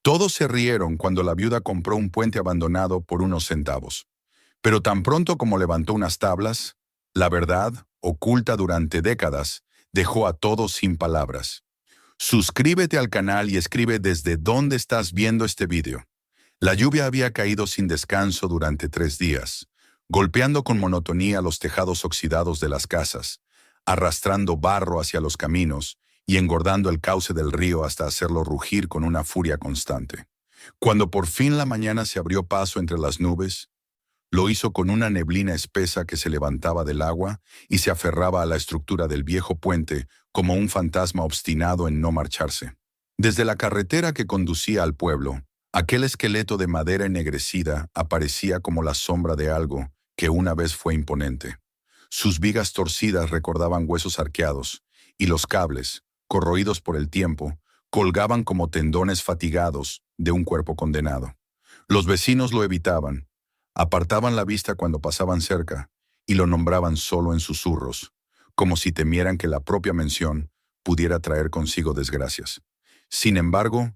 Todos se rieron cuando la viuda compró un puente abandonado por unos centavos. Pero tan pronto como levantó unas tablas, la verdad, oculta durante décadas, dejó a todos sin palabras. Suscríbete al canal y escribe desde dónde estás viendo este video. La lluvia había caído sin descanso durante 3 días, golpeando con monotonía los tejados oxidados de las casas, arrastrando barro hacia los caminos y engordando el cauce del río hasta hacerlo rugir con una furia constante. Cuando por fin la mañana se abrió paso entre las nubes, lo hizo con una neblina espesa que se levantaba del agua y se aferraba a la estructura del viejo puente como un fantasma obstinado en no marcharse. Desde la carretera que conducía al pueblo, aquel esqueleto de madera ennegrecida aparecía como la sombra de algo que una vez fue imponente. Sus vigas torcidas recordaban huesos arqueados, y los cables, corroídos por el tiempo, colgaban como tendones fatigados de un cuerpo condenado. Los vecinos lo evitaban, apartaban la vista cuando pasaban cerca y lo nombraban solo en susurros, como si temieran que la propia mención pudiera traer consigo desgracias. Sin embargo,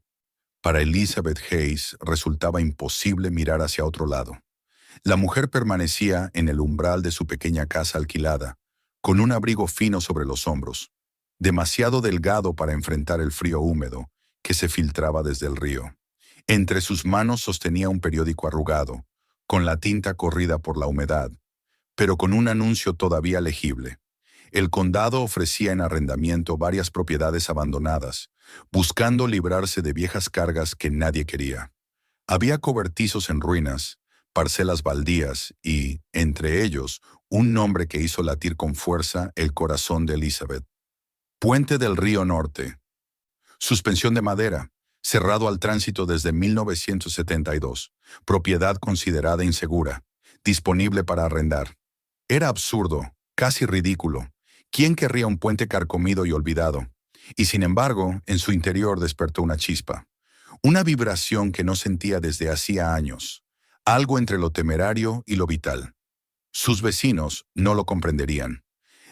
para Elizabeth Hayes resultaba imposible mirar hacia otro lado. La mujer permanecía en el umbral de su pequeña casa alquilada, con un abrigo fino sobre los hombros, demasiado delgado para enfrentar el frío húmedo que se filtraba desde el río. Entre sus manos sostenía un periódico arrugado, con la tinta corrida por la humedad, pero con un anuncio todavía legible. El condado ofrecía en arrendamiento varias propiedades abandonadas, buscando librarse de viejas cargas que nadie quería. Había cobertizos en ruinas, parcelas baldías y, entre ellos, un nombre que hizo latir con fuerza el corazón de Elizabeth. Puente del Río Norte. Suspensión de madera, cerrado al tránsito desde 1972, propiedad considerada insegura, disponible para arrendar. Era absurdo, casi ridículo. ¿Quién querría un puente carcomido y olvidado? Y sin embargo, en su interior despertó una chispa, una vibración que no sentía desde hacía años, algo entre lo temerario y lo vital. Sus vecinos no lo comprenderían.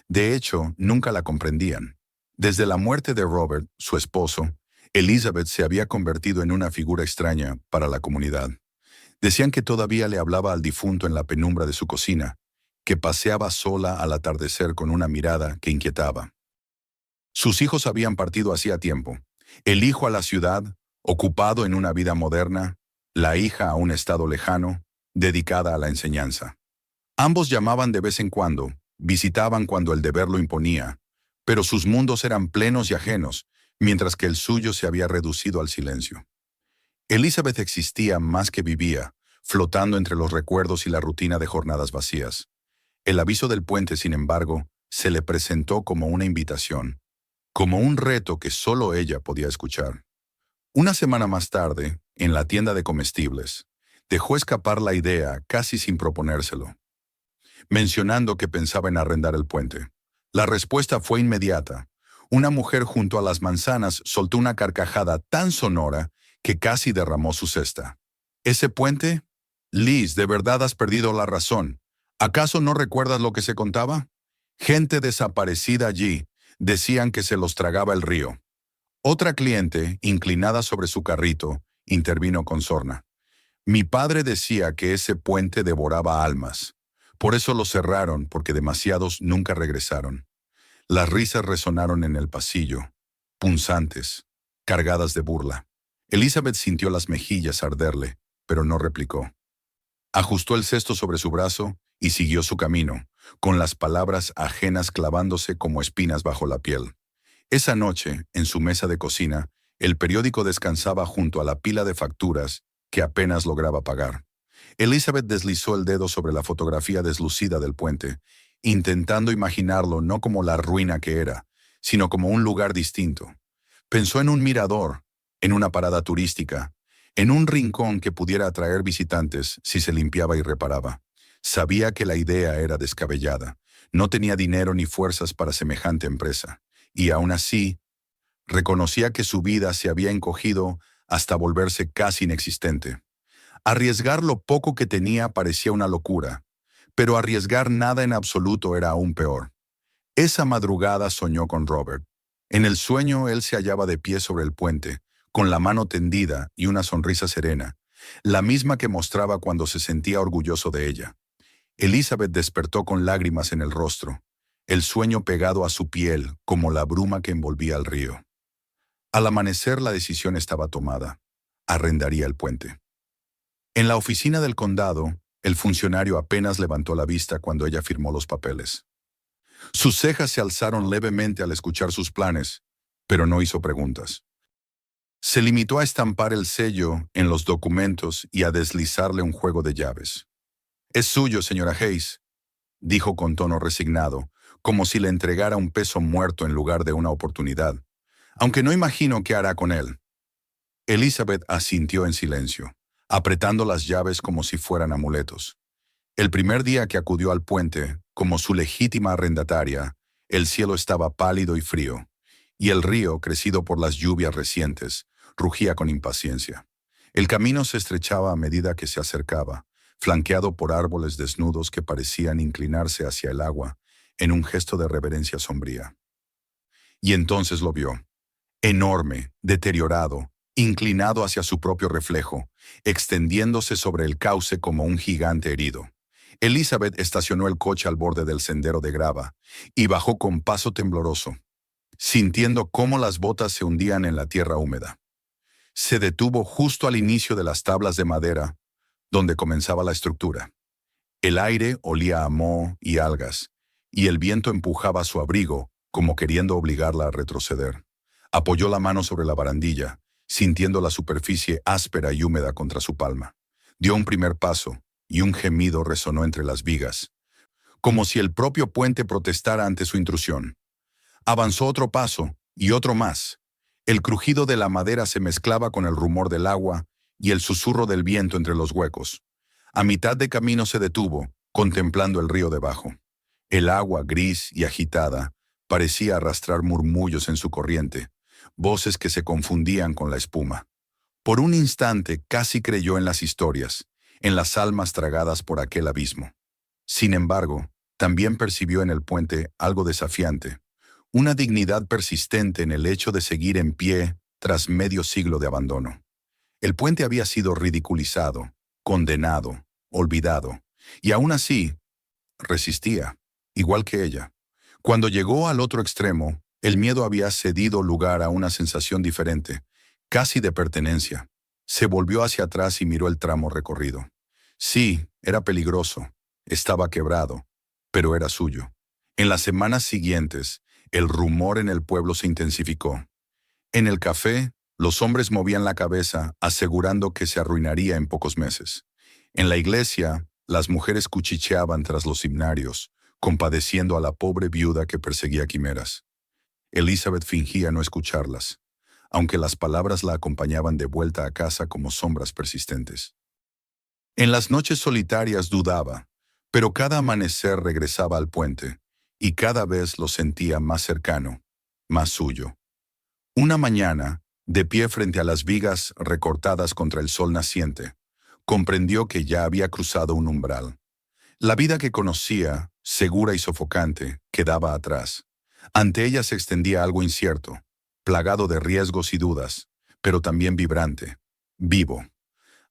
De hecho, nunca la comprendían. Desde la muerte de Robert, su esposo, Elizabeth se había convertido en una figura extraña para la comunidad. Decían que todavía le hablaba al difunto en la penumbra de su cocina, que paseaba sola al atardecer con una mirada que inquietaba. Sus hijos habían partido hacía tiempo, el hijo a la ciudad, ocupado en una vida moderna, la hija a un estado lejano, dedicada a la enseñanza. Ambos llamaban de vez en cuando, visitaban cuando el deber lo imponía, pero sus mundos eran plenos y ajenos, mientras que el suyo se había reducido al silencio. Elizabeth existía más que vivía, flotando entre los recuerdos y la rutina de jornadas vacías. El aviso del puente, sin embargo, se le presentó como una invitación, como un reto que solo ella podía escuchar. Una semana más tarde, en la tienda de comestibles, dejó escapar la idea casi sin proponérselo, mencionando que pensaba en arrendar el puente. La respuesta fue inmediata. Una mujer junto a las manzanas soltó una carcajada tan sonora que casi derramó su cesta. ¿Ese puente? Liz, de verdad has perdido la razón. ¿Acaso no recuerdas lo que se contaba? Gente desaparecida allí, decían que se los tragaba el río. Otra cliente, inclinada sobre su carrito, intervino con sorna. Mi padre decía que ese puente devoraba almas. Por eso lo cerraron, porque demasiados nunca regresaron. Las risas resonaron en el pasillo, punzantes, cargadas de burla. Elizabeth sintió las mejillas arderle, pero no replicó. Ajustó el cesto sobre su brazo y siguió su camino, con las palabras ajenas clavándose como espinas bajo la piel. Esa noche, en su mesa de cocina, el periódico descansaba junto a la pila de facturas que apenas lograba pagar. Elizabeth deslizó el dedo sobre la fotografía deslucida del puente, intentando imaginarlo no como la ruina que era, sino como un lugar distinto. Pensó en un mirador, en una parada turística, en un rincón que pudiera atraer visitantes si se limpiaba y reparaba. Sabía que la idea era descabellada. No tenía dinero ni fuerzas para semejante empresa. Y aún así, reconocía que su vida se había encogido hasta volverse casi inexistente. Arriesgar lo poco que tenía parecía una locura, pero arriesgar nada en absoluto era aún peor. Esa madrugada soñó con Robert. En el sueño él se hallaba de pie sobre el puente, con la mano tendida y una sonrisa serena, la misma que mostraba cuando se sentía orgulloso de ella. Elizabeth despertó con lágrimas en el rostro, el sueño pegado a su piel como la bruma que envolvía el río. Al amanecer la decisión estaba tomada. Arrendaría el puente. En la oficina del condado, el funcionario apenas levantó la vista cuando ella firmó los papeles. Sus cejas se alzaron levemente al escuchar sus planes, pero no hizo preguntas. Se limitó a estampar el sello en los documentos y a deslizarle un juego de llaves. «Es suyo, señora Hayes», dijo con tono resignado, como si le entregara un peso muerto en lugar de una oportunidad, aunque no imagino qué hará con él. Elizabeth asintió en silencio, apretando las llaves como si fueran amuletos. El primer día que acudió al puente, como su legítima arrendataria, el cielo estaba pálido y frío, y el río, crecido por las lluvias recientes, rugía con impaciencia. El camino se estrechaba a medida que se acercaba, flanqueado por árboles desnudos que parecían inclinarse hacia el agua en un gesto de reverencia sombría. Y entonces lo vio, enorme, deteriorado, inclinado hacia su propio reflejo, extendiéndose sobre el cauce como un gigante herido. Elizabeth estacionó el coche al borde del sendero de grava y bajó con paso tembloroso, sintiendo cómo las botas se hundían en la tierra húmeda. Se detuvo justo al inicio de las tablas de madera, donde comenzaba la estructura. El aire olía a moho y algas, y el viento empujaba su abrigo como queriendo obligarla a retroceder. Apoyó la mano sobre la barandilla, sintiendo la superficie áspera y húmeda contra su palma. Dio un primer paso, y un gemido resonó entre las vigas, como si el propio puente protestara ante su intrusión. Avanzó otro paso, y otro más. El crujido de la madera se mezclaba con el rumor del agua y el susurro del viento entre los huecos. A mitad de camino se detuvo, contemplando el río debajo. El agua, gris y agitada, parecía arrastrar murmullos en su corriente, voces que se confundían con la espuma. Por un instante casi creyó en las historias, en las almas tragadas por aquel abismo. Sin embargo, también percibió en el puente algo desafiante, una dignidad persistente en el hecho de seguir en pie tras medio siglo de abandono. El puente había sido ridiculizado, condenado, olvidado, y aún así resistía, igual que ella. Cuando llegó al otro extremo, el miedo había cedido lugar a una sensación diferente, casi de pertenencia. Se volvió hacia atrás y miró el tramo recorrido. Sí, era peligroso, estaba quebrado, pero era suyo. En las semanas siguientes, el rumor en el pueblo se intensificó. En el café, los hombres movían la cabeza, asegurando que se arruinaría en pocos meses. En la iglesia, las mujeres cuchicheaban tras los himnarios, compadeciendo a la pobre viuda que perseguía quimeras. Elizabeth fingía no escucharlas, aunque las palabras la acompañaban de vuelta a casa como sombras persistentes. En las noches solitarias dudaba, pero cada amanecer regresaba al puente, y cada vez lo sentía más cercano, más suyo. Una mañana, de pie frente a las vigas recortadas contra el sol naciente, comprendió que ya había cruzado un umbral. La vida que conocía, segura y sofocante, quedaba atrás. Ante ella se extendía algo incierto, plagado de riesgos y dudas, pero también vibrante, vivo.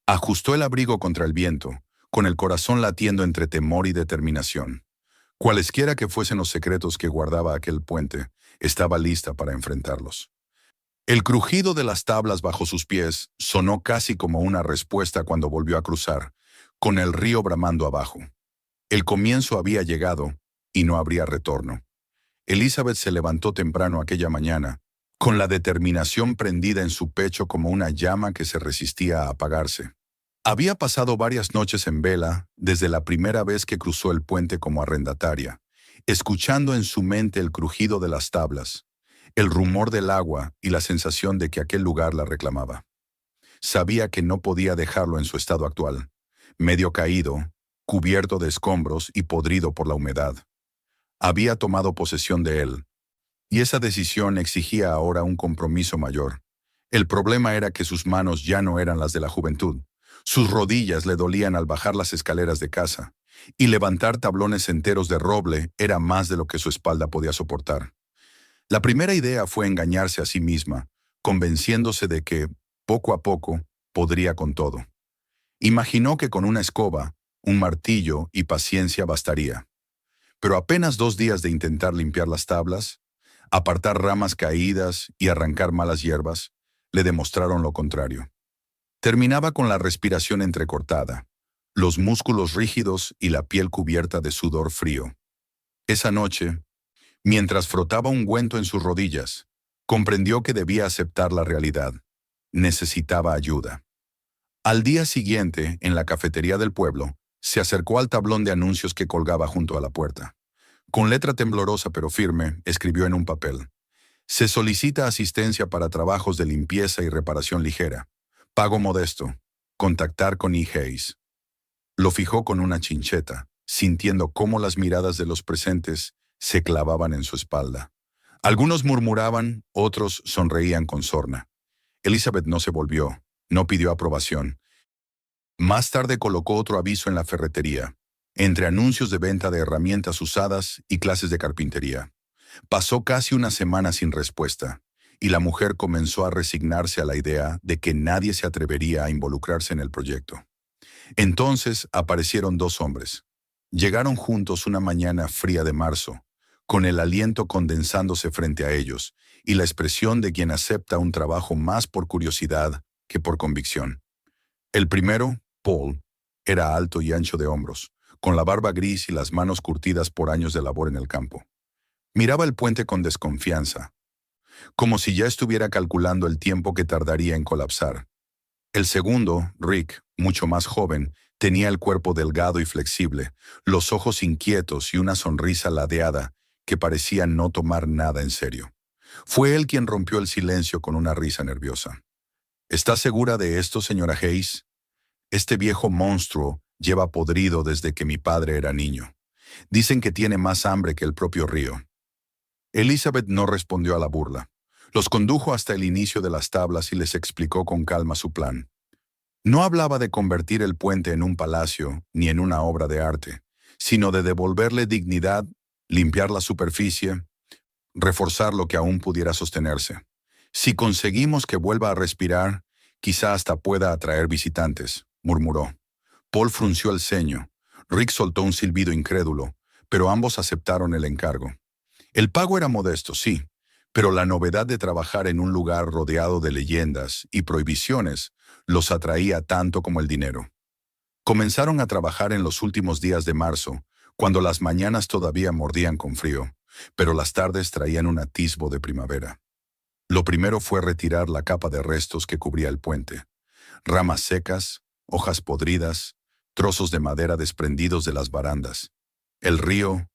Ajustó el abrigo contra el viento, con el corazón latiendo entre temor y determinación. Cualesquiera que fuesen los secretos que guardaba aquel puente, estaba lista para enfrentarlos. El crujido de las tablas bajo sus pies sonó casi como una respuesta cuando volvió a cruzar, con el río bramando abajo. El comienzo había llegado y no habría retorno. Elizabeth se levantó temprano aquella mañana, con la determinación prendida en su pecho como una llama que se resistía a apagarse. Había pasado varias noches en vela desde la primera vez que cruzó el puente como arrendataria, escuchando en su mente el crujido de las tablas, el rumor del agua y la sensación de que aquel lugar la reclamaba. Sabía que no podía dejarlo en su estado actual, medio caído, cubierto de escombros y podrido por la humedad. Había tomado posesión de él, y esa decisión exigía ahora un compromiso mayor. El problema era que sus manos ya no eran las de la juventud. Sus rodillas le dolían al bajar las escaleras de casa, y levantar tablones enteros de roble era más de lo que su espalda podía soportar. La primera idea fue engañarse a sí misma, convenciéndose de que, poco a poco, podría con todo. Imaginó que con una escoba, un martillo y paciencia bastaría. Pero apenas 2 días de intentar limpiar las tablas, apartar ramas caídas y arrancar malas hierbas, le demostraron lo contrario. Terminaba con la respiración entrecortada, los músculos rígidos y la piel cubierta de sudor frío. Esa noche, mientras frotaba ungüento en sus rodillas, comprendió que debía aceptar la realidad. Necesitaba ayuda. Al día siguiente, en la cafetería del pueblo, se acercó al tablón de anuncios que colgaba junto a la puerta. Con letra temblorosa pero firme, escribió en un papel: se solicita asistencia para trabajos de limpieza y reparación ligera. Pago modesto. Contactar con E. Hayes. Lo fijó con una chincheta, sintiendo cómo las miradas de los presentes se clavaban en su espalda. Algunos murmuraban, otros sonreían con sorna. Elizabeth no se volvió, no pidió aprobación. Más tarde colocó otro aviso en la ferretería, entre anuncios de venta de herramientas usadas y clases de carpintería. Pasó casi una semana sin respuesta, y la mujer comenzó a resignarse a la idea de que nadie se atrevería a involucrarse en el proyecto. Entonces aparecieron 2 hombres. Llegaron juntos una mañana fría de marzo, con el aliento condensándose frente a ellos y la expresión de quien acepta un trabajo más por curiosidad que por convicción. El primero, Paul, era alto y ancho de hombros, con la barba gris y las manos curtidas por años de labor en el campo. Miraba el puente con desconfianza, como si ya estuviera calculando el tiempo que tardaría en colapsar. El segundo, Rick, mucho más joven, tenía el cuerpo delgado y flexible, los ojos inquietos y una sonrisa ladeada que parecía no tomar nada en serio. Fue él quien rompió el silencio con una risa nerviosa. ¿Está segura de esto, señora Hayes? Este viejo monstruo lleva podrido desde que mi padre era niño. Dicen que tiene más hambre que el propio río. Elizabeth no respondió a la burla. Los condujo hasta el inicio de las tablas y les explicó con calma su plan. No hablaba de convertir el puente en un palacio ni en una obra de arte, sino de devolverle dignidad, limpiar la superficie, reforzar lo que aún pudiera sostenerse. Si conseguimos que vuelva a respirar, quizá hasta pueda atraer visitantes, murmuró. Paul frunció el ceño. Rick soltó un silbido incrédulo, pero ambos aceptaron el encargo. El pago era modesto, sí, pero la novedad de trabajar en un lugar rodeado de leyendas y prohibiciones los atraía tanto como el dinero. Comenzaron a trabajar en los últimos días de marzo, cuando las mañanas todavía mordían con frío, pero las tardes traían un atisbo de primavera. Lo primero fue retirar la capa de restos que cubría el puente. Ramas secas, hojas podridas, trozos de madera desprendidos de las barandas. El río,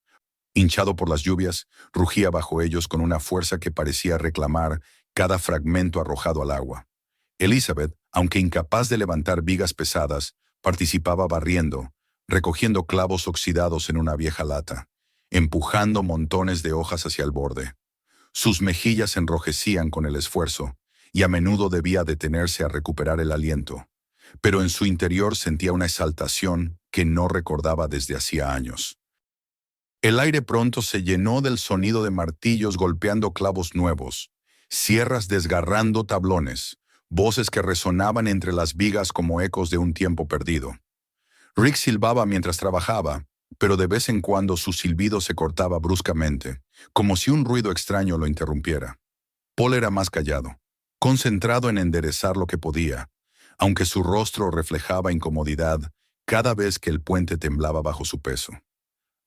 hinchado por las lluvias, rugía bajo ellos con una fuerza que parecía reclamar cada fragmento arrojado al agua. Elizabeth, aunque incapaz de levantar vigas pesadas, participaba barriendo, recogiendo clavos oxidados en una vieja lata, empujando montones de hojas hacia el borde. Sus mejillas se enrojecían con el esfuerzo, y a menudo debía detenerse a recuperar el aliento, pero en su interior sentía una exaltación que no recordaba desde hacía años. El aire pronto se llenó del sonido de martillos golpeando clavos nuevos, sierras desgarrando tablones, voces que resonaban entre las vigas como ecos de un tiempo perdido. Rick silbaba mientras trabajaba, pero de vez en cuando su silbido se cortaba bruscamente, como si un ruido extraño lo interrumpiera. Paul era más callado, concentrado en enderezar lo que podía, aunque su rostro reflejaba incomodidad cada vez que el puente temblaba bajo su peso.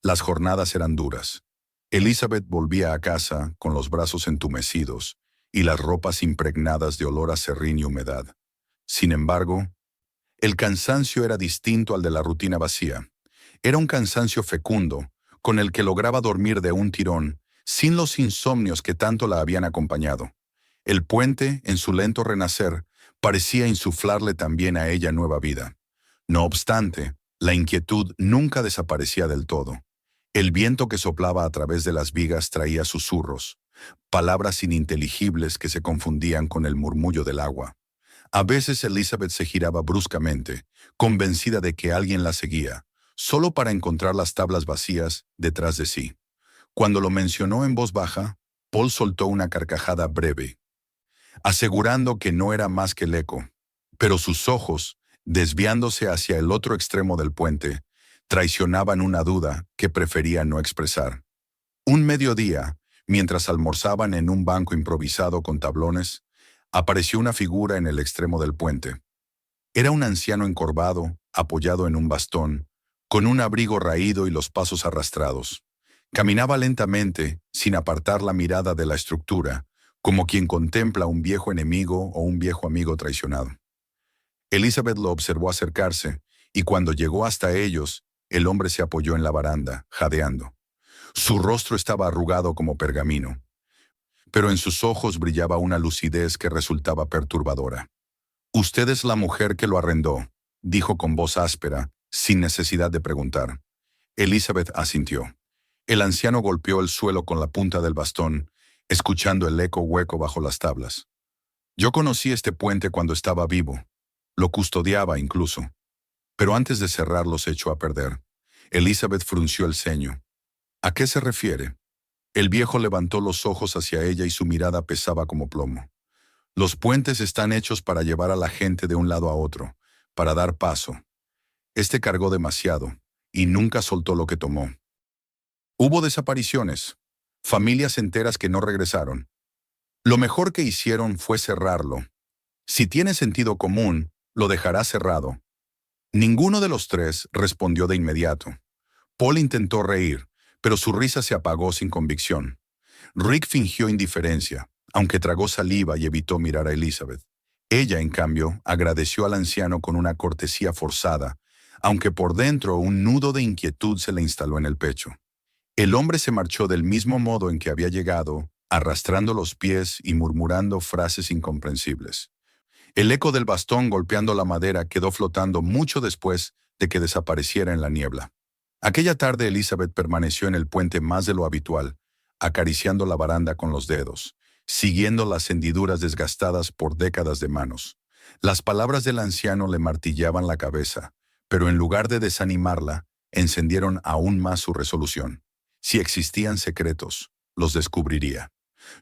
Las jornadas eran duras. Elizabeth volvía a casa con los brazos entumecidos y las ropas impregnadas de olor a serrín y humedad. Sin embargo, el cansancio era distinto al de la rutina vacía. Era un cansancio fecundo, con el que lograba dormir de un tirón, sin los insomnios que tanto la habían acompañado. El puente, en su lento renacer, parecía insuflarle también a ella nueva vida. No obstante, la inquietud nunca desaparecía del todo. El viento que soplaba a través de las vigas traía susurros, palabras ininteligibles que se confundían con el murmullo del agua. A veces Elizabeth se giraba bruscamente, convencida de que alguien la seguía, solo para encontrar las tablas vacías detrás de sí. Cuando lo mencionó en voz baja, Paul soltó una carcajada breve. asegurando que no era más que el eco. Pero sus ojos, desviándose hacia el otro extremo del puente, traicionaban una duda que prefería no expresar. Un mediodía, mientras almorzaban en un banco improvisado con tablones, apareció una figura en el extremo del puente. Era un anciano encorvado, apoyado en un bastón, con un abrigo raído y los pasos arrastrados. Caminaba lentamente, sin apartar la mirada de la estructura, como quien contempla a un viejo enemigo o un viejo amigo traicionado. Elizabeth lo observó acercarse, y cuando llegó hasta ellos, el hombre se apoyó en la baranda, jadeando. Su rostro estaba arrugado como pergamino, pero en sus ojos brillaba una lucidez que resultaba perturbadora. «Usted es la mujer que lo arrendó», dijo con voz áspera, sin necesidad de preguntar. Elizabeth asintió. El anciano golpeó el suelo con la punta del bastón, escuchando el eco hueco bajo las tablas. «Yo conocí este puente cuando estaba vivo. Lo custodiaba incluso. Pero antes de cerrarlo se echó a perder». Elizabeth frunció el ceño. «¿A qué se refiere?» El viejo levantó los ojos hacia ella y su mirada pesaba como plomo. «Los puentes están hechos para llevar a la gente de un lado a otro, para dar paso. Este cargó demasiado, y nunca soltó lo que tomó. Hubo desapariciones, familias enteras que no regresaron. Lo mejor que hicieron fue cerrarlo. Si tiene sentido común, lo dejará cerrado». Ninguno de los tres respondió de inmediato. Paul intentó reír, pero su risa se apagó sin convicción. Rick fingió indiferencia, aunque tragó saliva y evitó mirar a Elizabeth. Ella, en cambio, agradeció al anciano con una cortesía forzada, aunque por dentro un nudo de inquietud se le instaló en el pecho. El hombre se marchó del mismo modo en que había llegado, arrastrando los pies y murmurando frases incomprensibles. El eco del bastón golpeando la madera quedó flotando mucho después de que desapareciera en la niebla. Aquella tarde Elizabeth permaneció en el puente más de lo habitual, acariciando la baranda con los dedos, siguiendo las hendiduras desgastadas por décadas de manos. Las palabras del anciano le martillaban la cabeza, pero en lugar de desanimarla, encendieron aún más su resolución. Si existían secretos, los descubriría.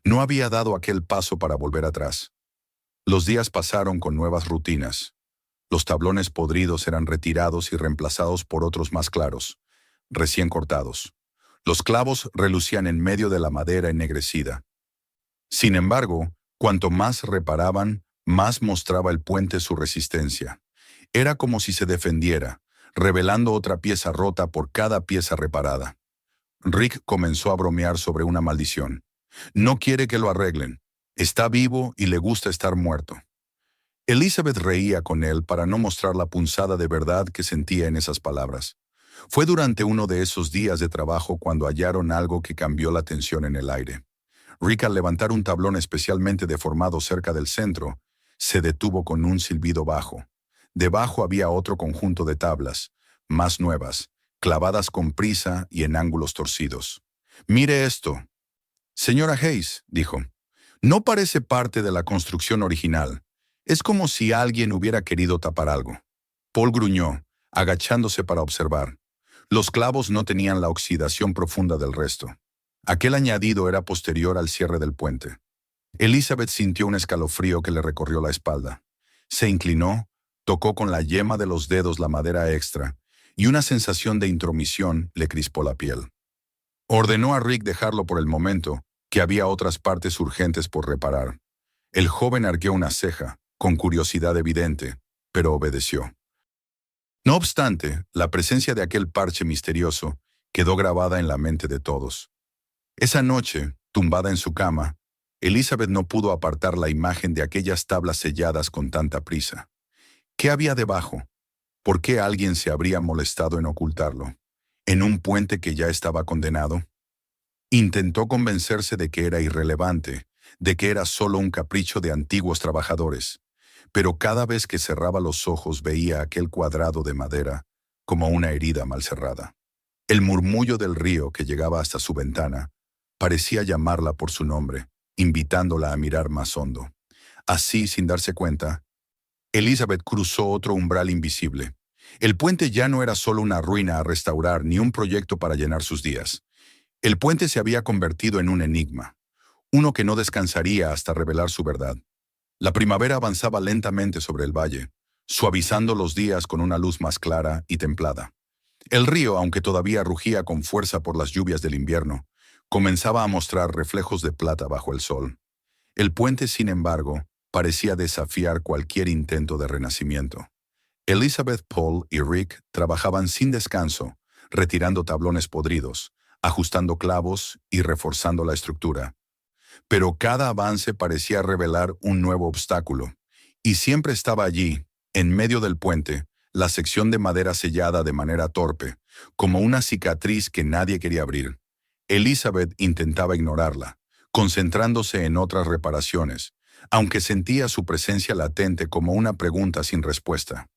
No había dado aquel paso para volver atrás. Los días pasaron con nuevas rutinas. Los tablones podridos eran retirados y reemplazados por otros más claros, recién cortados. Los clavos relucían en medio de la madera ennegrecida. Sin embargo, cuanto más reparaban, más mostraba el puente su resistencia. Era como si se defendiera, revelando otra pieza rota por cada pieza reparada. Rick comenzó a bromear sobre una maldición. No quiere que lo arreglen. Está vivo y le gusta estar muerto. Elizabeth reía con él para no mostrar la punzada de verdad que sentía en esas palabras. Fue durante uno de esos días de trabajo cuando hallaron algo que cambió la tensión en el aire. Rick, al levantar un tablón especialmente deformado cerca del centro, se detuvo con un silbido bajo. Debajo había otro conjunto de tablas, más nuevas, clavadas con prisa y en ángulos torcidos. «Mire esto». «Señora Hayes», dijo, «no parece parte de la construcción original. Es como si alguien hubiera querido tapar algo». Paul gruñó, agachándose para observar. Los clavos no tenían la oxidación profunda del resto. Aquel añadido era posterior al cierre del puente. Elizabeth sintió un escalofrío que le recorrió la espalda. Se inclinó, tocó con la yema de los dedos la madera extra, y una sensación de intromisión le crispó la piel. Ordenó a Rick dejarlo por el momento, que había otras partes urgentes por reparar. El joven arqueó una ceja, con curiosidad evidente, pero obedeció. No obstante, la presencia de aquel parche misterioso quedó grabada en la mente de todos. Esa noche, tumbada en su cama, Elizabeth no pudo apartar la imagen de aquellas tablas selladas con tanta prisa. ¿Qué había debajo? ¿Por qué alguien se habría molestado en ocultarlo? ¿En un puente que ya estaba condenado? Intentó convencerse de que era irrelevante, de que era solo un capricho de antiguos trabajadores, pero cada vez que cerraba los ojos veía aquel cuadrado de madera como una herida mal cerrada. El murmullo del río que llegaba hasta su ventana parecía llamarla por su nombre, invitándola a mirar más hondo. Así, sin darse cuenta, Elizabeth cruzó otro umbral invisible. El puente ya no era solo una ruina a restaurar ni un proyecto para llenar sus días. El puente se había convertido en un enigma, uno que no descansaría hasta revelar su verdad. La primavera avanzaba lentamente sobre el valle, suavizando los días con una luz más clara y templada. El río, aunque todavía rugía con fuerza por las lluvias del invierno, comenzaba a mostrar reflejos de plata bajo el sol. El puente, sin embargo, parecía desafiar cualquier intento de renacimiento. Elizabeth, Paul y Rick trabajaban sin descanso, retirando tablones podridos, ajustando clavos y reforzando la estructura. Pero cada avance parecía revelar un nuevo obstáculo, y siempre estaba allí, en medio del puente, la sección de madera sellada de manera torpe, como una cicatriz que nadie quería abrir. Elizabeth intentaba ignorarla, concentrándose en otras reparaciones, aunque sentía su presencia latente como una pregunta sin respuesta.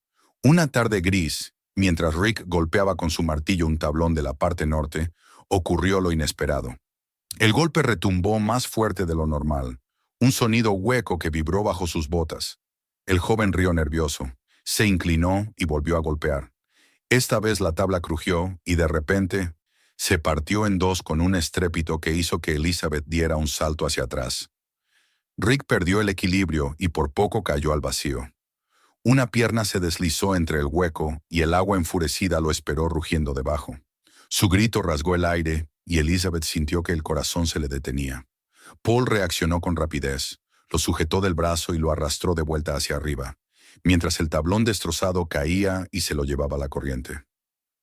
Una tarde gris, mientras Rick golpeaba con su martillo un tablón de la parte norte, ocurrió lo inesperado. El golpe retumbó más fuerte de lo normal, un sonido hueco que vibró bajo sus botas. El joven rió nervioso, se inclinó y volvió a golpear. Esta vez la tabla crujió y de repente se partió en dos con un estrépito que hizo que Elizabeth diera un salto hacia atrás. Rick perdió el equilibrio y por poco cayó al vacío. Una pierna se deslizó entre el hueco y el agua enfurecida lo esperó rugiendo debajo. Su grito rasgó el aire y Elizabeth sintió que el corazón se le detenía. Paul reaccionó con rapidez, lo sujetó del brazo y lo arrastró de vuelta hacia arriba, mientras el tablón destrozado caía y se lo llevaba la corriente.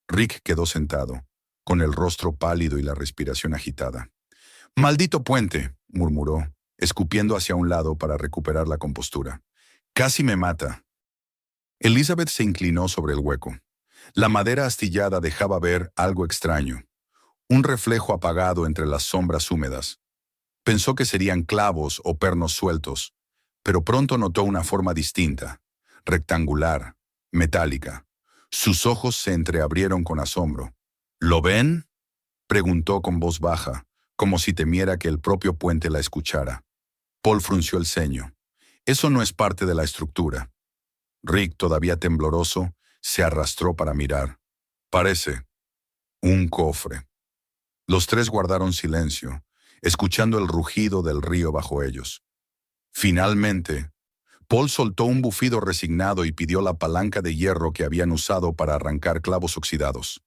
Rick quedó sentado, con el rostro pálido y la respiración agitada. «¡Maldito puente!», murmuró, escupiendo hacia un lado para recuperar la compostura. «¡Casi me mata!». Elizabeth se inclinó sobre el hueco. La madera astillada dejaba ver algo extraño, un reflejo apagado entre las sombras húmedas. Pensó que serían clavos o pernos sueltos, pero pronto notó una forma distinta, rectangular, metálica. Sus ojos se entreabrieron con asombro. «¿Lo ven?», preguntó con voz baja, como si temiera que el propio puente la escuchara. Paul frunció el ceño. «Eso no es parte de la estructura». Rick, todavía tembloroso, se arrastró para mirar. «Parece un cofre». Los tres guardaron silencio, escuchando el rugido del río bajo ellos. Finalmente, Paul soltó un bufido resignado y pidió la palanca de hierro que habían usado para arrancar clavos oxidados.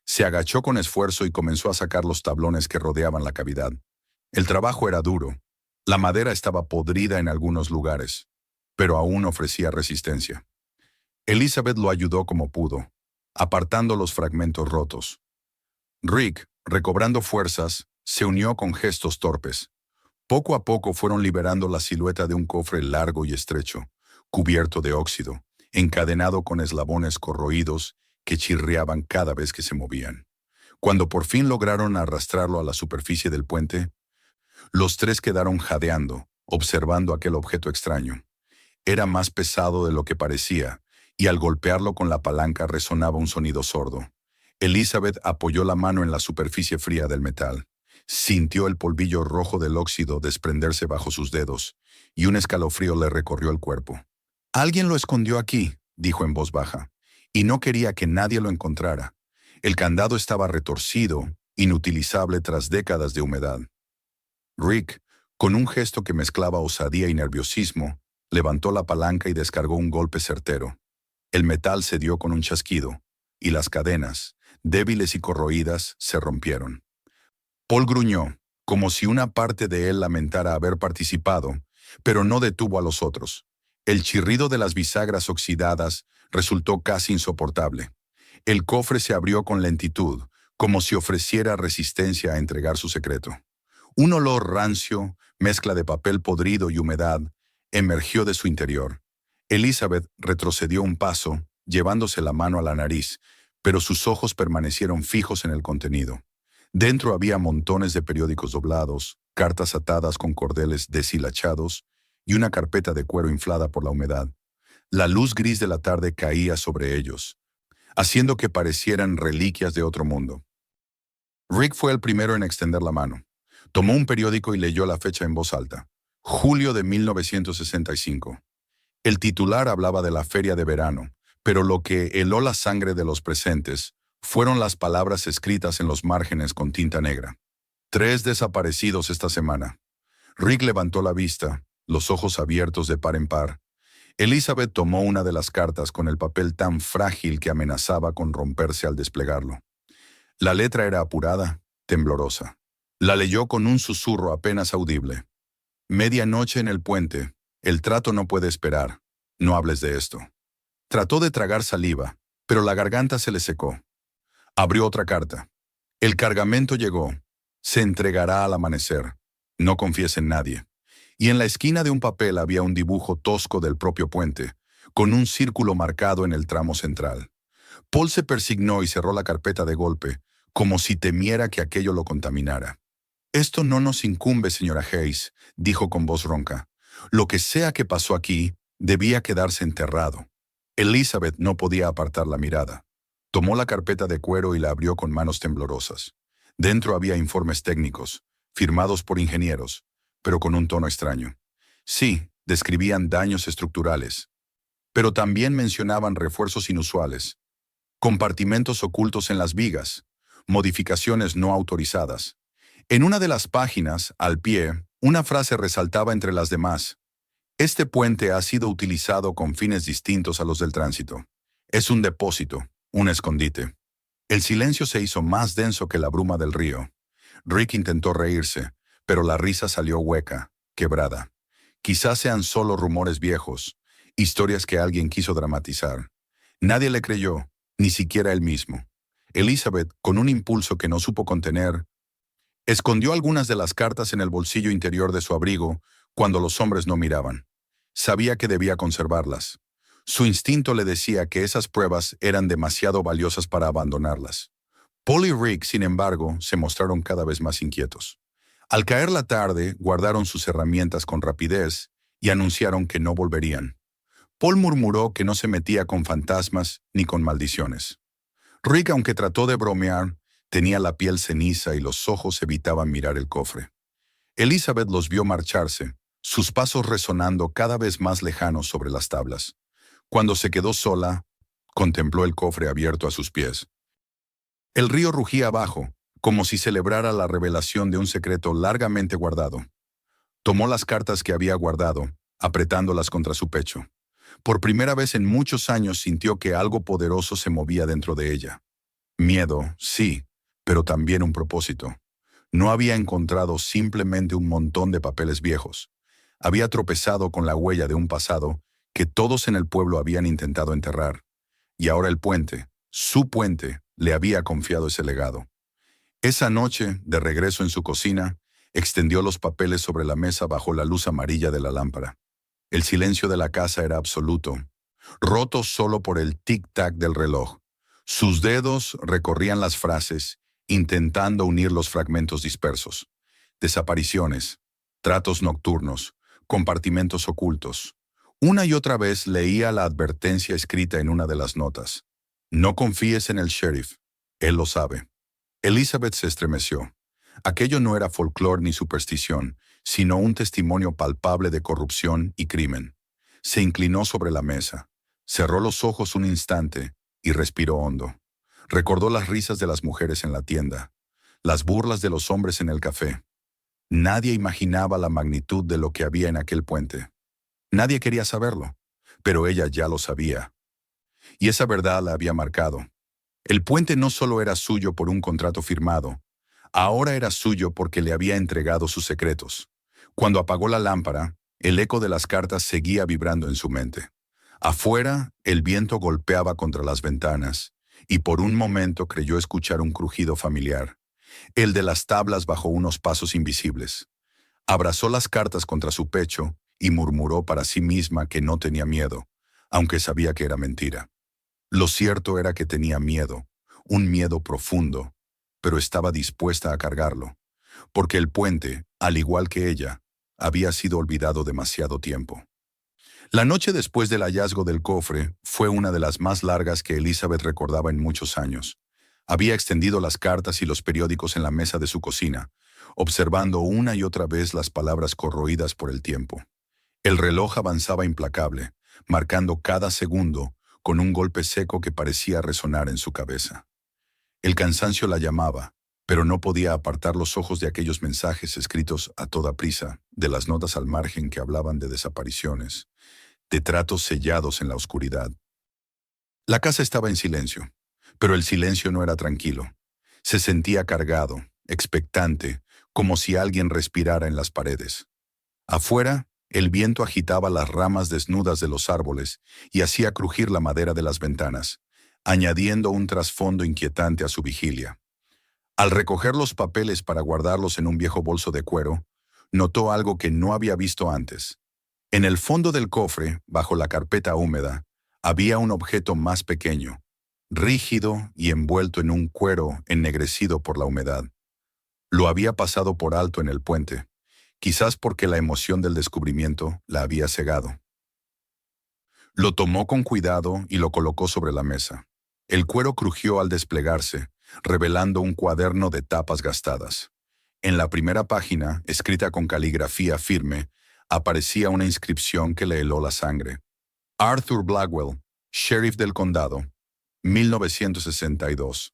Se agachó con esfuerzo y comenzó a sacar los tablones que rodeaban la cavidad. El trabajo era duro. La madera estaba podrida en algunos lugares, pero aún ofrecía resistencia. Elizabeth lo ayudó como pudo, apartando los fragmentos rotos. Rick, recobrando fuerzas, se unió con gestos torpes. Poco a poco fueron liberando la silueta de un cofre largo y estrecho, cubierto de óxido, encadenado con eslabones corroídos que chirriaban cada vez que se movían. Cuando por fin lograron arrastrarlo a la superficie del puente, los tres quedaron jadeando, observando aquel objeto extraño. Era más pesado de lo que parecía, y al golpearlo con la palanca resonaba un sonido sordo. Elizabeth apoyó la mano en la superficie fría del metal. Sintió el polvillo rojo del óxido desprenderse bajo sus dedos, y un escalofrío le recorrió el cuerpo. «Alguien lo escondió aquí», dijo en voz baja, «y no quería que nadie lo encontrara». El candado estaba retorcido, inutilizable tras décadas de humedad. Rick, con un gesto que mezclaba osadía y nerviosismo, levantó la palanca y descargó un golpe certero. El metal cedió con un chasquido, y las cadenas, débiles y corroídas, se rompieron. Paul gruñó, como si una parte de él lamentara haber participado, pero no detuvo a los otros. El chirrido de las bisagras oxidadas resultó casi insoportable. El cofre se abrió con lentitud, como si ofreciera resistencia a entregar su secreto. Un olor rancio, mezcla de papel podrido y humedad, emergió de su interior. Elizabeth retrocedió un paso, llevándose la mano a la nariz, pero sus ojos permanecieron fijos en el contenido. Dentro había montones de periódicos doblados, cartas atadas con cordeles deshilachados y una carpeta de cuero inflada por la humedad. La luz gris de la tarde caía sobre ellos, haciendo que parecieran reliquias de otro mundo. Rick fue el primero en extender la mano. Tomó un periódico y leyó la fecha en voz alta. Julio de 1965. El titular hablaba de la feria de verano, pero lo que heló la sangre de los presentes fueron las palabras escritas en los márgenes con tinta negra. 3 desaparecidos esta semana. Rick levantó la vista los ojos abiertos de par en par. Elizabeth tomó una de las cartas con el papel tan frágil que amenazaba con romperse al desplegarlo. La letra era apurada, temblorosa. La leyó con un susurro apenas audible. Medianoche en el puente. El trato no puede esperar. No hables de esto. Trató de tragar saliva, pero la garganta se le secó. Abrió otra carta. El cargamento llegó. Se entregará al amanecer. No confíes en nadie. Y en la esquina de un papel había un dibujo tosco del propio puente, con un círculo marcado en el tramo central. Paul se persignó y cerró la carpeta de golpe, como si temiera que aquello lo contaminara. «Esto no nos incumbe, señora Hayes», dijo con voz ronca. «Lo que sea que pasó aquí, debía quedarse enterrado». Elizabeth no podía apartar la mirada. Tomó la carpeta de cuero y la abrió con manos temblorosas. Dentro había informes técnicos, firmados por ingenieros, pero con un tono extraño. Sí, describían daños estructurales, pero también mencionaban refuerzos inusuales, compartimentos ocultos en las vigas, modificaciones no autorizadas. En una de las páginas, al pie, una frase resaltaba entre las demás. Este puente ha sido utilizado con fines distintos a los del tránsito. Es un depósito, un escondite. El silencio se hizo más denso que la bruma del río. Rick intentó reírse, pero la risa salió hueca, quebrada. Quizás sean solo rumores viejos, historias que alguien quiso dramatizar. Nadie le creyó, ni siquiera él mismo. Elizabeth, con un impulso que no supo contener, escondió algunas de las cartas en el bolsillo interior de su abrigo cuando los hombres no miraban. Sabía que debía conservarlas. Su instinto le decía que esas pruebas eran demasiado valiosas para abandonarlas. Paul y Rick, sin embargo, se mostraron cada vez más inquietos. Al caer la tarde, guardaron sus herramientas con rapidez y anunciaron que no volverían. Paul murmuró que no se metía con fantasmas ni con maldiciones. Rick, aunque trató de bromear, tenía la piel ceniza y los ojos evitaban mirar el cofre. Elizabeth los vio marcharse, sus pasos resonando cada vez más lejanos sobre las tablas. Cuando se quedó sola, contempló el cofre abierto a sus pies. El río rugía abajo, como si celebrara la revelación de un secreto largamente guardado. Tomó las cartas que había guardado, apretándolas contra su pecho. Por primera vez en muchos años sintió que algo poderoso se movía dentro de ella. Miedo, sí, pero también un propósito. No había encontrado simplemente un montón de papeles viejos. Había tropezado con la huella de un pasado que todos en el pueblo habían intentado enterrar. Y ahora el puente, su puente, le había confiado ese legado. Esa noche, de regreso en su cocina, extendió los papeles sobre la mesa bajo la luz amarilla de la lámpara. El silencio de la casa era absoluto, roto solo por el tic-tac del reloj. Sus dedos recorrían las frases, intentando unir los fragmentos dispersos. Desapariciones, tratos nocturnos, compartimentos ocultos. Una y otra vez leía la advertencia escrita en una de las notas. No confíes en el sheriff, él lo sabe. Elizabeth se estremeció. Aquello no era folclore ni superstición, sino un testimonio palpable de corrupción y crimen. Se inclinó sobre la mesa, cerró los ojos un instante y respiró hondo. Recordó las risas de las mujeres en la tienda, las burlas de los hombres en el café. Nadie imaginaba la magnitud de lo que había en aquel puente. Nadie quería saberlo, pero ella ya lo sabía. Y esa verdad la había marcado. El puente no solo era suyo por un contrato firmado, ahora era suyo porque le había entregado sus secretos. Cuando apagó la lámpara, el eco de las cartas seguía vibrando en su mente. Afuera, el viento golpeaba contra las ventanas, y por un momento creyó escuchar un crujido familiar, el de las tablas bajo unos pasos invisibles. Abrazó las cartas contra su pecho y murmuró para sí misma que no tenía miedo, aunque sabía que era mentira. Lo cierto era que tenía miedo, un miedo profundo, pero estaba dispuesta a cargarlo, porque el puente, al igual que ella, había sido olvidado demasiado tiempo. La noche después del hallazgo del cofre fue una de las más largas que Elizabeth recordaba en muchos años. Había extendido las cartas y los periódicos en la mesa de su cocina, observando una y otra vez las palabras corroídas por el tiempo. El reloj avanzaba implacable, marcando cada segundo con un golpe seco que parecía resonar en su cabeza. El cansancio la llamaba, pero no podía apartar los ojos de aquellos mensajes escritos a toda prisa, de las notas al margen que hablaban de desapariciones, de tratos sellados en la oscuridad. La casa estaba en silencio, pero el silencio no era tranquilo. Se sentía cargado, expectante, como si alguien respirara en las paredes. Afuera, el viento agitaba las ramas desnudas de los árboles y hacía crujir la madera de las ventanas, añadiendo un trasfondo inquietante a su vigilia. Al recoger los papeles para guardarlos en un viejo bolso de cuero, notó algo que no había visto antes. En el fondo del cofre, bajo la carpeta húmeda, había un objeto más pequeño, rígido y envuelto en un cuero ennegrecido por la humedad. Lo había pasado por alto en el puente, quizás porque la emoción del descubrimiento la había cegado. Lo tomó con cuidado y lo colocó sobre la mesa. El cuero crujió al desplegarse, revelando un cuaderno de tapas gastadas. En la primera página, escrita con caligrafía firme, aparecía una inscripción que le heló la sangre. Arthur Blackwell, sheriff del condado, 1962.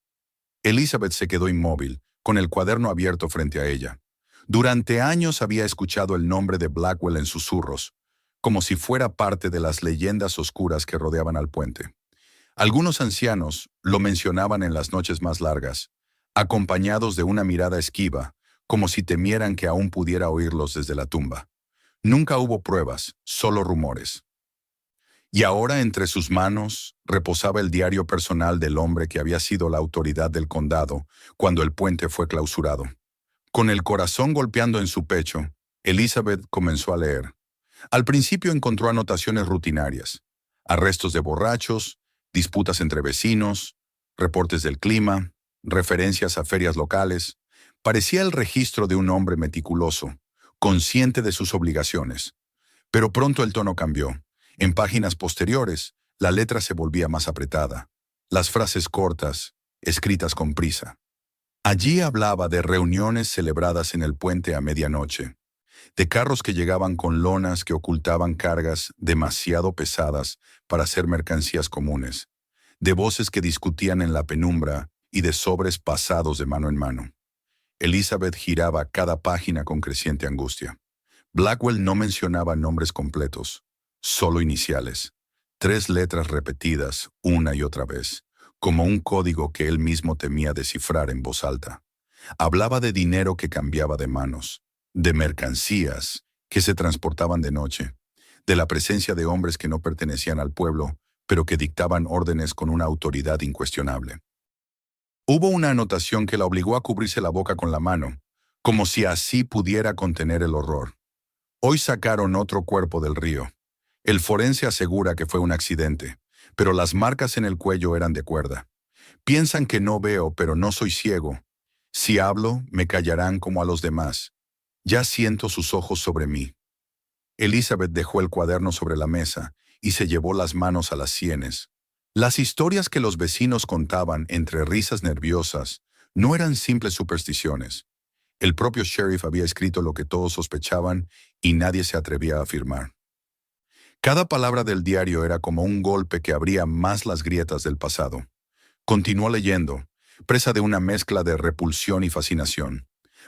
Elizabeth se quedó inmóvil, con el cuaderno abierto frente a ella. Durante años había escuchado el nombre de Blackwell en susurros, como si fuera parte de las leyendas oscuras que rodeaban al puente. Algunos ancianos lo mencionaban en las noches más largas, acompañados de una mirada esquiva, como si temieran que aún pudiera oírlos desde la tumba. Nunca hubo pruebas, solo rumores. Y ahora entre sus manos reposaba el diario personal del hombre que había sido la autoridad del condado cuando el puente fue clausurado. Con el corazón golpeando en su pecho, Elizabeth comenzó a leer. Al principio encontró anotaciones rutinarias, arrestos de borrachos, disputas entre vecinos, reportes del clima, referencias a ferias locales. Parecía el registro de un hombre meticuloso, consciente de sus obligaciones. Pero pronto el tono cambió. En páginas posteriores, la letra se volvía más apretada, las frases cortas, escritas con prisa. Allí hablaba de reuniones celebradas en el puente a medianoche, de carros que llegaban con lonas que ocultaban cargas demasiado pesadas para ser mercancías comunes, de voces que discutían en la penumbra y de sobres pasados de mano en mano. Elizabeth giraba cada página con creciente angustia. Blackwell no mencionaba nombres completos, solo iniciales, 3 letras repetidas una y otra vez, como un código que él mismo temía descifrar en voz alta. Hablaba de dinero que cambiaba de manos, de mercancías que se transportaban de noche, de la presencia de hombres que no pertenecían al pueblo, pero que dictaban órdenes con una autoridad incuestionable. Hubo una anotación que la obligó a cubrirse la boca con la mano, como si así pudiera contener el horror. Hoy sacaron otro cuerpo del río. El forense asegura que fue un accidente, pero las marcas en el cuello eran de cuerda. Piensan que no veo, pero no soy ciego. Si hablo, me callarán como a los demás. Ya siento sus ojos sobre mí. Elizabeth dejó el cuaderno sobre la mesa y se llevó las manos a las sienes. Las historias que los vecinos contaban entre risas nerviosas no eran simples supersticiones. El propio sheriff había escrito lo que todos sospechaban y nadie se atrevía a afirmar. Cada palabra del diario era como un golpe que abría más las grietas del pasado. Continuó leyendo, presa de una mezcla de repulsión y fascinación.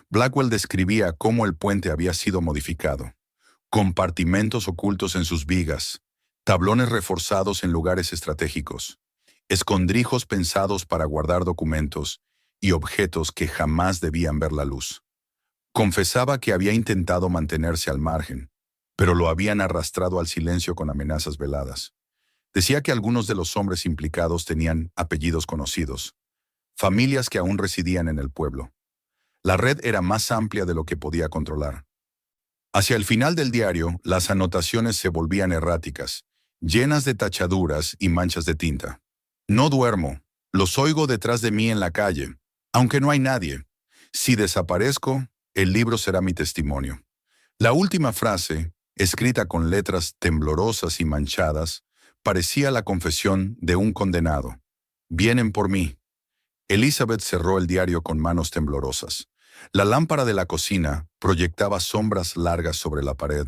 Blackwell describía cómo el puente había sido modificado. Compartimentos ocultos en sus vigas, tablones reforzados en lugares estratégicos, escondrijos pensados para guardar documentos y objetos que jamás debían ver la luz. Confesaba que había intentado mantenerse al margen, pero lo habían arrastrado al silencio con amenazas veladas. Decía que algunos de los hombres implicados tenían apellidos conocidos, familias que aún residían en el pueblo. La red era más amplia de lo que podía controlar. Hacia el final del diario, las anotaciones se volvían erráticas, llenas de tachaduras y manchas de tinta. No duermo, los oigo detrás de mí en la calle, aunque no hay nadie. Si desaparezco, el libro será mi testimonio. La última frase, escrita con letras temblorosas y manchadas, parecía la confesión de un condenado. Vienen por mí. Elizabeth cerró el diario con manos temblorosas. La lámpara de la cocina proyectaba sombras largas sobre la pared,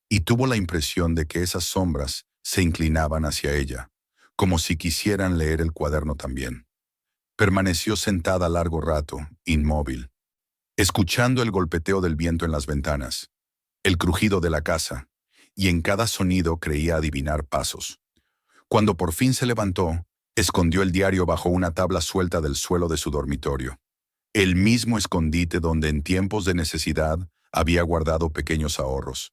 y tuvo la impresión de que esas sombras se inclinaban hacia ella, como si quisieran leer el cuaderno también. Permaneció sentada largo rato, inmóvil, escuchando el golpeteo del viento en las ventanas, el crujido de la casa, y en cada sonido creía adivinar pasos. Cuando por fin se levantó, escondió el diario bajo una tabla suelta del suelo de su dormitorio, el mismo escondite donde en tiempos de necesidad había guardado pequeños ahorros.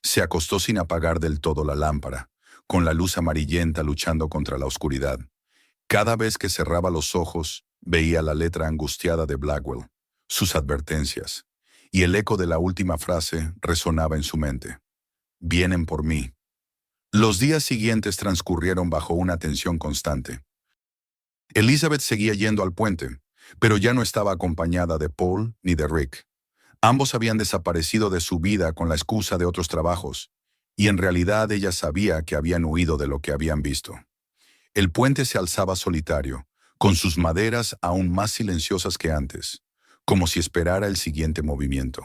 Se acostó sin apagar del todo la lámpara, con la luz amarillenta luchando contra la oscuridad. Cada vez que cerraba los ojos, veía la letra angustiada de Blackwell, sus advertencias, y el eco de la última frase resonaba en su mente. Vienen por mí. Los días siguientes transcurrieron bajo una tensión constante. Elizabeth seguía yendo al puente, pero ya no estaba acompañada de Paul ni de Rick. Ambos habían desaparecido de su vida con la excusa de otros trabajos, y en realidad ella sabía que habían huido de lo que habían visto. El puente se alzaba solitario, con sus maderas aún más silenciosas que antes, como si esperara el siguiente movimiento.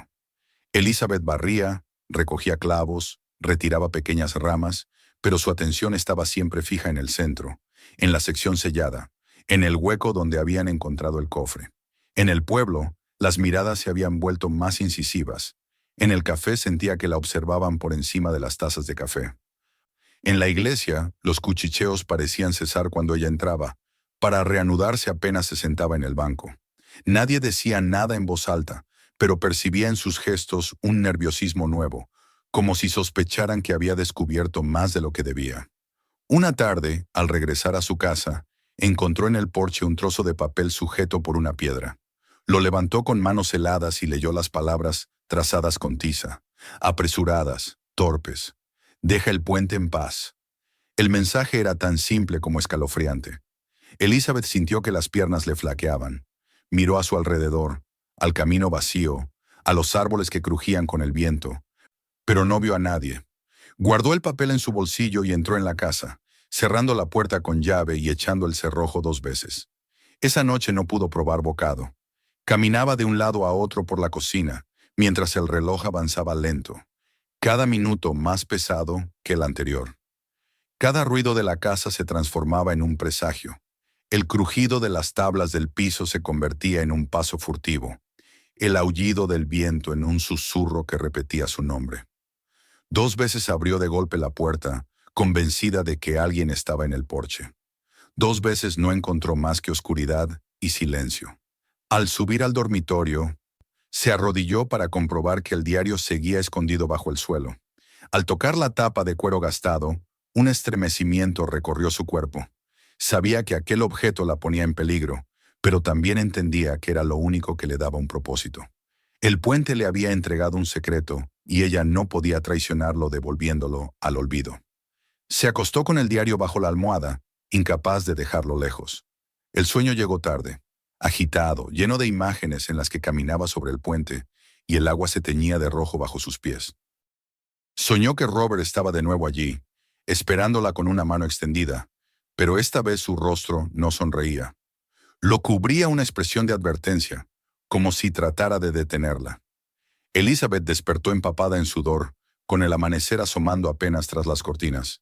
Elizabeth barría, recogía clavos, retiraba pequeñas ramas, pero su atención estaba siempre fija en el centro, en la sección sellada, en el hueco donde habían encontrado el cofre. En el pueblo, las miradas se habían vuelto más incisivas. En el café sentía que la observaban por encima de las tazas de café. En la iglesia, los cuchicheos parecían cesar cuando ella entraba, para reanudarse apenas se sentaba en el banco. Nadie decía nada en voz alta, pero percibía en sus gestos un nerviosismo nuevo, como si sospecharan que había descubierto más de lo que debía. Una tarde, al regresar a su casa, encontró en el porche un trozo de papel sujeto por una piedra. Lo levantó con manos heladas y leyó las palabras trazadas con tiza, apresuradas, torpes. Deja el puente en paz. El mensaje era tan simple como escalofriante. Elizabeth sintió que las piernas le flaqueaban. Miró a su alrededor, al camino vacío, a los árboles que crujían con el viento, pero no vio a nadie. Guardó el papel en su bolsillo y entró en la casa, cerrando la puerta con llave y echando el cerrojo 2 veces. Esa noche no pudo probar bocado. Caminaba de un lado a otro por la cocina, mientras el reloj avanzaba lento, cada minuto más pesado que el anterior. Cada ruido de la casa se transformaba en un presagio. El crujido de las tablas del piso se convertía en un paso furtivo, el aullido del viento en un susurro que repetía su nombre. 2 veces abrió de golpe la puerta, convencida de que alguien estaba en el porche. 2 veces no encontró más que oscuridad y silencio. Al subir al dormitorio, se arrodilló para comprobar que el diario seguía escondido bajo el suelo. Al tocar la tapa de cuero gastado, un estremecimiento recorrió su cuerpo. Sabía que aquel objeto la ponía en peligro, pero también entendía que era lo único que le daba un propósito. El puente le había entregado un secreto, y ella no podía traicionarlo devolviéndolo al olvido. Se acostó con el diario bajo la almohada, incapaz de dejarlo lejos. El sueño llegó tarde, agitado, lleno de imágenes en las que caminaba sobre el puente, y el agua se teñía de rojo bajo sus pies. Soñó que Robert estaba de nuevo allí, esperándola con una mano extendida, pero esta vez su rostro no sonreía. Lo cubría una expresión de advertencia, como si tratara de detenerla. Elizabeth despertó empapada en sudor, con el amanecer asomando apenas tras las cortinas.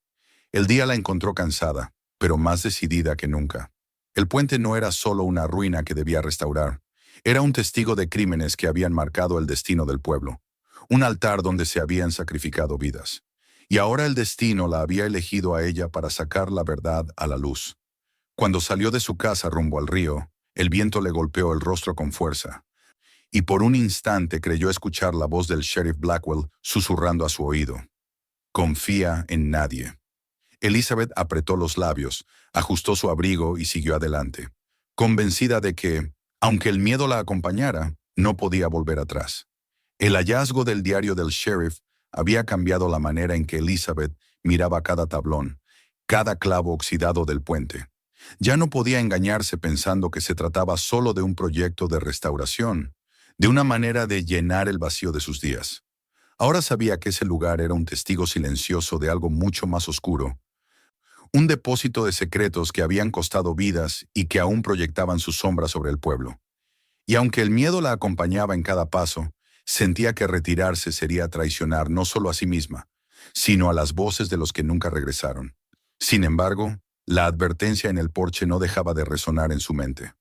El día la encontró cansada, pero más decidida que nunca. El puente no era solo una ruina que debía restaurar, era un testigo de crímenes que habían marcado el destino del pueblo, un altar donde se habían sacrificado vidas. Y ahora el destino la había elegido a ella para sacar la verdad a la luz. Cuando salió de su casa rumbo al río, el viento le golpeó el rostro con fuerza, y por un instante creyó escuchar la voz del sheriff Blackwell susurrando a su oído. Confía en nadie. Elizabeth apretó los labios, ajustó su abrigo y siguió adelante, convencida de que, aunque el miedo la acompañara, no podía volver atrás. El hallazgo del diario del sheriff había cambiado la manera en que Elizabeth miraba cada tablón, cada clavo oxidado del puente. Ya no podía engañarse pensando que se trataba solo de un proyecto de restauración, de una manera de llenar el vacío de sus días. Ahora sabía que ese lugar era un testigo silencioso de algo mucho más oscuro, un depósito de secretos que habían costado vidas y que aún proyectaban su sombra sobre el pueblo. Y aunque el miedo la acompañaba en cada paso, sentía que retirarse sería traicionar no solo a sí misma, sino a las voces de los que nunca regresaron. Sin embargo, la advertencia en el porche no dejaba de resonar en su mente.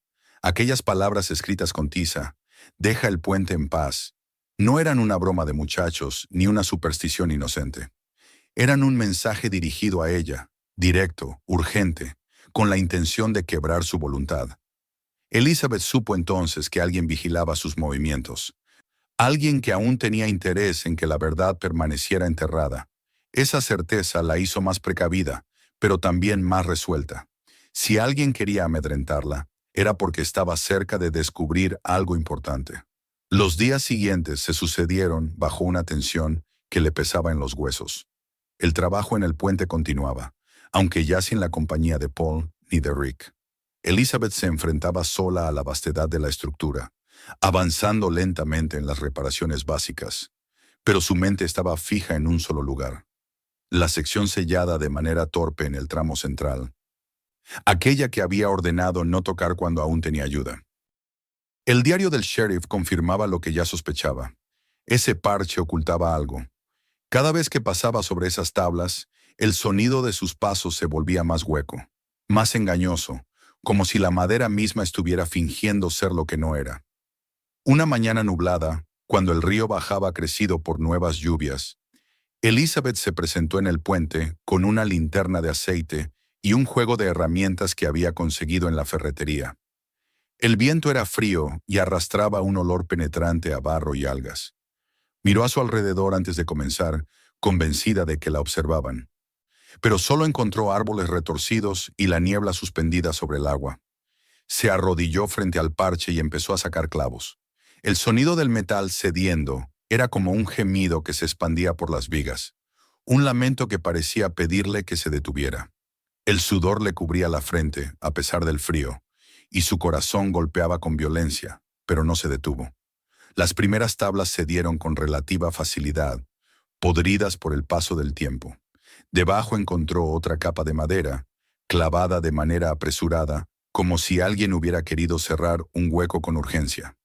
Aquellas palabras escritas con tiza, deja el puente en paz, no eran una broma de muchachos ni una superstición inocente. Eran un mensaje dirigido a ella, directo, urgente, con la intención de quebrar su voluntad. Elizabeth supo entonces que alguien vigilaba sus movimientos. Alguien que aún tenía interés en que la verdad permaneciera enterrada. Esa certeza la hizo más precavida, pero también más resuelta. Si alguien quería amedrentarla, era porque estaba cerca de descubrir algo importante. Los días siguientes se sucedieron bajo una tensión que le pesaba en los huesos. El trabajo en el puente continuaba, aunque ya sin la compañía de Paul ni de Rick. Elizabeth se enfrentaba sola a la vastedad de la estructura, avanzando lentamente en las reparaciones básicas, pero su mente estaba fija en un solo lugar. La sección sellada de manera torpe en el tramo central, aquella que había ordenado no tocar cuando aún tenía ayuda. El diario del sheriff confirmaba lo que ya sospechaba. Ese parche ocultaba algo. Cada vez que pasaba sobre esas tablas, el sonido de sus pasos se volvía más hueco, más engañoso, como si la madera misma estuviera fingiendo ser lo que no era. Una mañana nublada, cuando el río bajaba crecido por nuevas lluvias, Elizabeth se presentó en el puente con una linterna de aceite y un juego de herramientas que había conseguido en la ferretería. El viento era frío y arrastraba un olor penetrante a barro y algas. Miró a su alrededor antes de comenzar, convencida de que la observaban. Pero solo encontró árboles retorcidos y la niebla suspendida sobre el agua. Se arrodilló frente al parche y empezó a sacar clavos. El sonido del metal cediendo era como un gemido que se expandía por las vigas, un lamento que parecía pedirle que se detuviera. El sudor le cubría la frente, a pesar del frío, y su corazón golpeaba con violencia, pero no se detuvo. Las primeras tablas cedieron con relativa facilidad, podridas por el paso del tiempo. Debajo encontró otra capa de madera, clavada de manera apresurada, como si alguien hubiera querido cerrar un hueco con urgencia.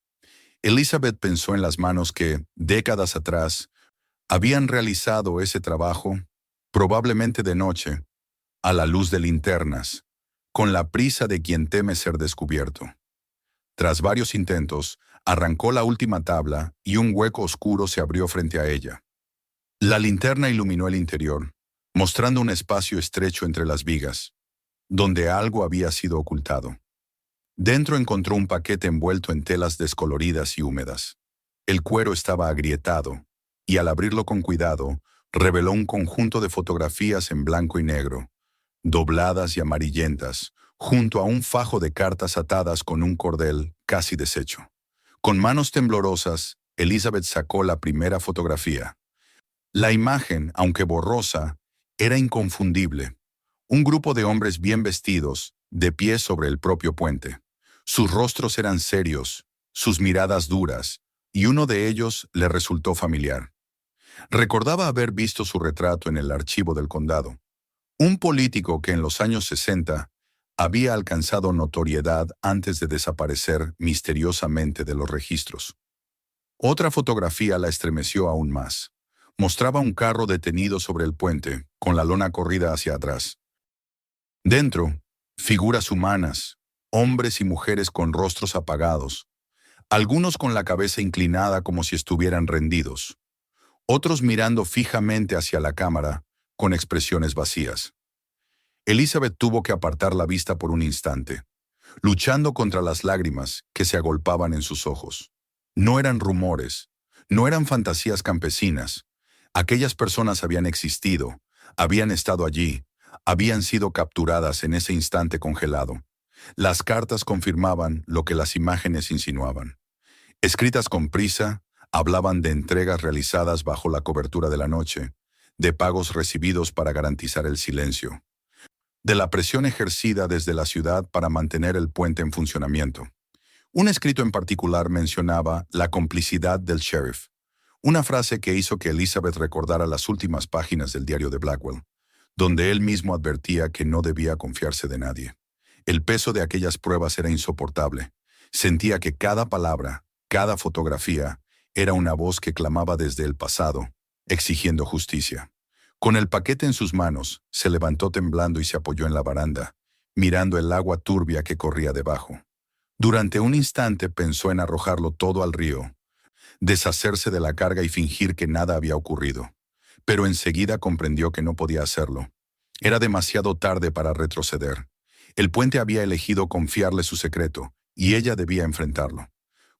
Elizabeth pensó en las manos que, décadas atrás, habían realizado ese trabajo, probablemente de noche, a la luz de linternas, con la prisa de quien teme ser descubierto. Tras varios intentos, arrancó la última tabla y un hueco oscuro se abrió frente a ella. La linterna iluminó el interior, mostrando un espacio estrecho entre las vigas, donde algo había sido ocultado. Dentro encontró un paquete envuelto en telas descoloridas y húmedas. El cuero estaba agrietado, y al abrirlo con cuidado, reveló un conjunto de fotografías en blanco y negro, dobladas y amarillentas, junto a un fajo de cartas atadas con un cordel casi deshecho. Con manos temblorosas, Elizabeth sacó la primera fotografía. La imagen, aunque borrosa, era inconfundible. Un grupo de hombres bien vestidos, de pie sobre el propio puente. Sus rostros eran serios, sus miradas duras, y uno de ellos le resultó familiar. Recordaba haber visto su retrato en el archivo del condado. Un político que en los años 60 había alcanzado notoriedad antes de desaparecer misteriosamente de los registros. Otra fotografía la estremeció aún más. Mostraba un carro detenido sobre el puente, con la lona corrida hacia atrás. Dentro, figuras humanas, hombres y mujeres con rostros apagados, algunos con la cabeza inclinada como si estuvieran rendidos, otros mirando fijamente hacia la cámara, con expresiones vacías. Elizabeth tuvo que apartar la vista por un instante, luchando contra las lágrimas que se agolpaban en sus ojos. No eran rumores, no eran fantasías campesinas. Aquellas personas habían existido, habían estado allí, habían sido capturadas en ese instante congelado. Las cartas confirmaban lo que las imágenes insinuaban. Escritas con prisa, hablaban de entregas realizadas bajo la cobertura de la noche, de pagos recibidos para garantizar el silencio, de la presión ejercida desde la ciudad para mantener el puente en funcionamiento. Un escrito en particular mencionaba la complicidad del sheriff, una frase que hizo que Elizabeth recordara las últimas páginas del diario de Blackwell, donde él mismo advertía que no debía confiarse de nadie. El peso de aquellas pruebas era insoportable. Sentía que cada palabra, cada fotografía, era una voz que clamaba desde el pasado, exigiendo justicia. Con el paquete en sus manos, se levantó temblando y se apoyó en la baranda, mirando el agua turbia que corría debajo. Durante un instante pensó en arrojarlo todo al río, deshacerse de la carga y fingir que nada había ocurrido. Pero enseguida comprendió que no podía hacerlo. Era demasiado tarde para retroceder. El puente había elegido confiarle su secreto, y ella debía enfrentarlo.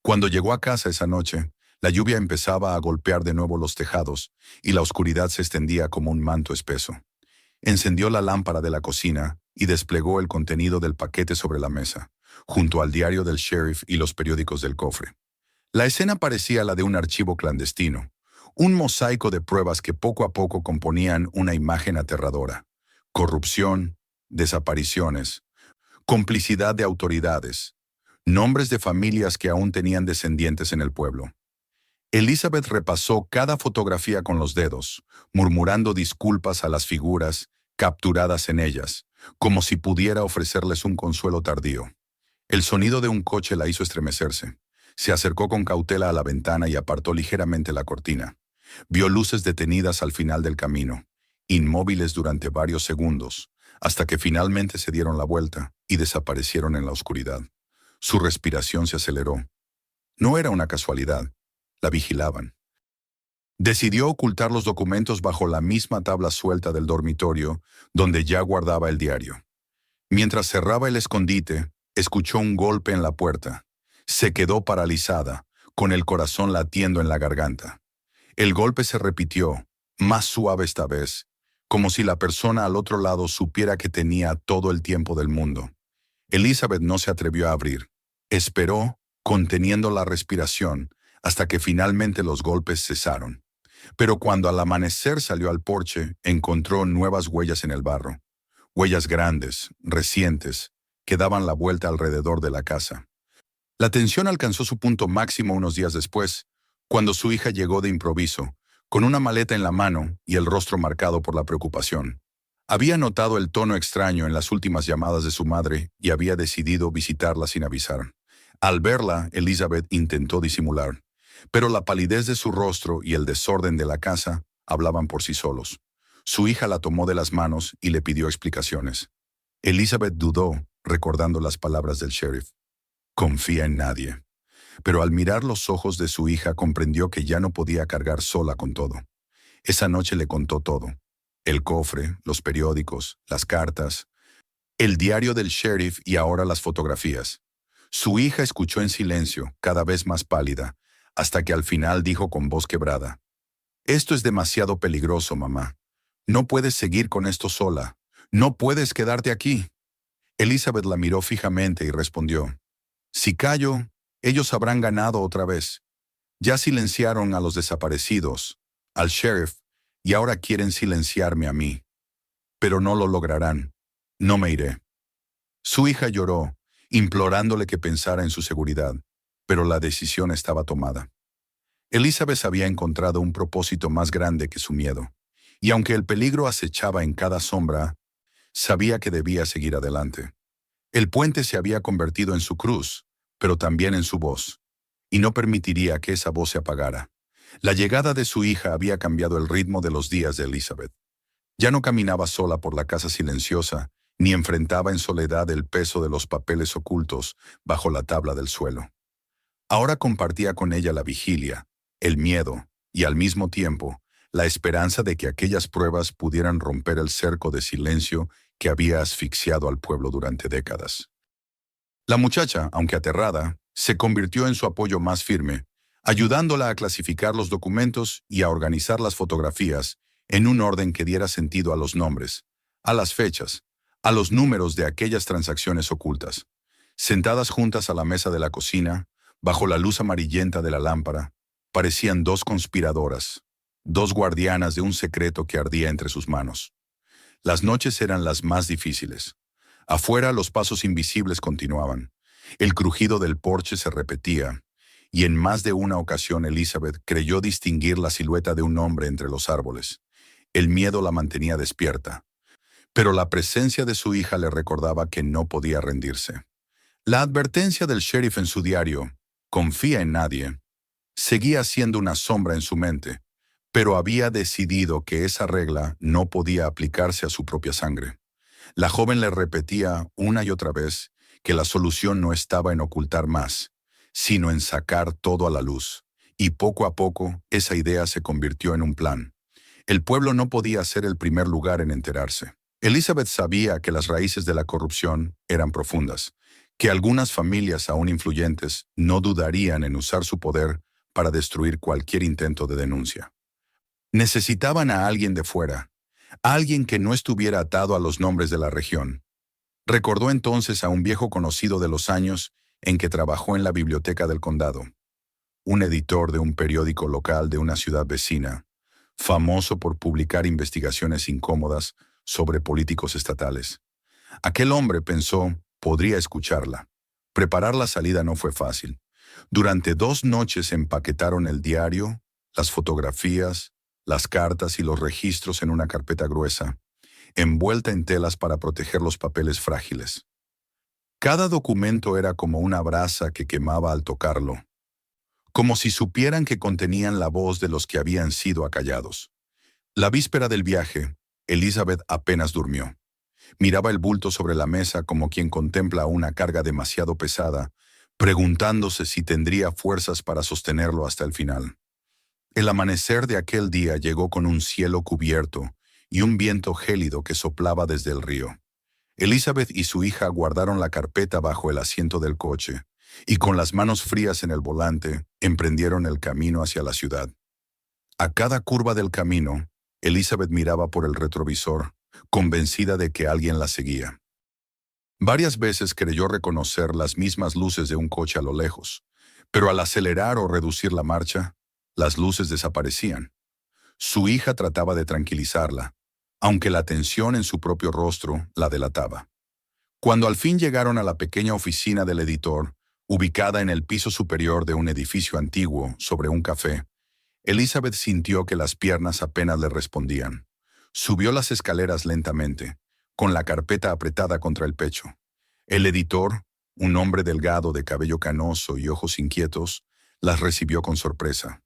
Cuando llegó a casa esa noche, la lluvia empezaba a golpear de nuevo los tejados, y la oscuridad se extendía como un manto espeso. Encendió la lámpara de la cocina y desplegó el contenido del paquete sobre la mesa, junto al diario del sheriff y los periódicos del cofre. La escena parecía la de un archivo clandestino, un mosaico de pruebas que poco a poco componían una imagen aterradora. Corrupción, desapariciones, complicidad de autoridades, nombres de familias que aún tenían descendientes en el pueblo. Elizabeth repasó cada fotografía con los dedos, murmurando disculpas a las figuras capturadas en ellas, como si pudiera ofrecerles un consuelo tardío. El sonido de un coche la hizo estremecerse. Se acercó con cautela a la ventana y apartó ligeramente la cortina. Vio luces detenidas al final del camino, inmóviles durante varios segundos, hasta que finalmente se dieron la vuelta y desaparecieron en la oscuridad. Su respiración se aceleró. No era una casualidad. La vigilaban. Decidió ocultar los documentos bajo la misma tabla suelta del dormitorio, donde ya guardaba el diario. Mientras cerraba el escondite, escuchó un golpe en la puerta. Se quedó paralizada, con el corazón latiendo en la garganta. El golpe se repitió, más suave esta vez, como si la persona al otro lado supiera que tenía todo el tiempo del mundo. Elizabeth no se atrevió a abrir. Esperó, conteniendo la respiración, hasta que finalmente los golpes cesaron. Pero cuando al amanecer salió al porche, encontró nuevas huellas en el barro. Huellas grandes, recientes, que daban la vuelta alrededor de la casa. La tensión alcanzó su punto máximo unos días después, cuando su hija llegó de improviso, con una maleta en la mano y el rostro marcado por la preocupación. Había notado el tono extraño en las últimas llamadas de su madre y había decidido visitarla sin avisar. Al verla, Elizabeth intentó disimular, pero la palidez de su rostro y el desorden de la casa hablaban por sí solos. Su hija la tomó de las manos y le pidió explicaciones. Elizabeth dudó, recordando las palabras del sheriff. Confía en nadie. Pero al mirar los ojos de su hija comprendió que ya no podía cargar sola con todo. Esa noche le contó todo. El cofre, los periódicos, las cartas, el diario del sheriff y ahora las fotografías. Su hija escuchó en silencio, cada vez más pálida, hasta que al final dijo con voz quebrada: «Esto es demasiado peligroso, mamá. No puedes seguir con esto sola. No puedes quedarte aquí». Elizabeth la miró fijamente y respondió: «Si callo, ellos habrán ganado otra vez. Ya silenciaron a los desaparecidos, al sheriff, y ahora quieren silenciarme a mí. Pero no lo lograrán. No me iré». Su hija lloró, implorándole que pensara en su seguridad, pero la decisión estaba tomada. Elizabeth había encontrado un propósito más grande que su miedo, y aunque el peligro acechaba en cada sombra, sabía que debía seguir adelante. El puente se había convertido en su cruz, pero también en su voz, y no permitiría que esa voz se apagara. La llegada de su hija había cambiado el ritmo de los días de Elizabeth. Ya no caminaba sola por la casa silenciosa, ni enfrentaba en soledad el peso de los papeles ocultos bajo la tabla del suelo. Ahora compartía con ella la vigilia, el miedo y al mismo tiempo la esperanza de que aquellas pruebas pudieran romper el cerco de silencio que había asfixiado al pueblo durante décadas. La muchacha, aunque aterrada, se convirtió en su apoyo más firme, ayudándola a clasificar los documentos y a organizar las fotografías en un orden que diera sentido a los nombres, a las fechas, a los números de aquellas transacciones ocultas. Sentadas juntas a la mesa de la cocina, bajo la luz amarillenta de la lámpara, parecían dos conspiradoras, dos guardianas de un secreto que ardía entre sus manos. Las noches eran las más difíciles. Afuera los pasos invisibles continuaban. El crujido del porche se repetía, y en más de una ocasión Elizabeth creyó distinguir la silueta de un hombre entre los árboles. El miedo la mantenía despierta, pero la presencia de su hija le recordaba que no podía rendirse. La advertencia del sheriff en su diario, «Confía en nadie», seguía siendo una sombra en su mente, pero había decidido que esa regla no podía aplicarse a su propia sangre. La joven le repetía una y otra vez que la solución no estaba en ocultar más, sino en sacar todo a la luz. Y poco a poco, esa idea se convirtió en un plan. El pueblo no podía ser el primer lugar en enterarse. Elizabeth sabía que las raíces de la corrupción eran profundas, que algunas familias aún influyentes no dudarían en usar su poder para destruir cualquier intento de denuncia. Necesitaban a alguien de fuera, alguien que no estuviera atado a los nombres de la región. Recordó entonces a un viejo conocido de los años en que trabajó en la biblioteca del condado, un editor de un periódico local de una ciudad vecina, famoso por publicar investigaciones incómodas sobre políticos estatales. Aquel hombre pensó, podría escucharla. Preparar la salida no fue fácil. Durante 2 noches empaquetaron el diario, las fotografías, las cartas y los registros en una carpeta gruesa, envuelta en telas para proteger los papeles frágiles. Cada documento era como una brasa que quemaba al tocarlo, como si supieran que contenían la voz de los que habían sido acallados. La víspera del viaje, Elizabeth apenas durmió. Miraba el bulto sobre la mesa como quien contempla una carga demasiado pesada, preguntándose si tendría fuerzas para sostenerlo hasta el final. El amanecer de aquel día llegó con un cielo cubierto y un viento gélido que soplaba desde el río. Elizabeth y su hija guardaron la carpeta bajo el asiento del coche y con las manos frías en el volante emprendieron el camino hacia la ciudad. A cada curva del camino, Elizabeth miraba por el retrovisor, convencida de que alguien la seguía. Varias veces creyó reconocer las mismas luces de un coche a lo lejos, pero al acelerar o reducir la marcha, las luces desaparecían. Su hija trataba de tranquilizarla, aunque la tensión en su propio rostro la delataba. Cuando al fin llegaron a la pequeña oficina del editor, ubicada en el piso superior de un edificio antiguo sobre un café, Elizabeth sintió que las piernas apenas le respondían. Subió las escaleras lentamente, con la carpeta apretada contra el pecho. El editor, un hombre delgado de cabello canoso y ojos inquietos, las recibió con sorpresa.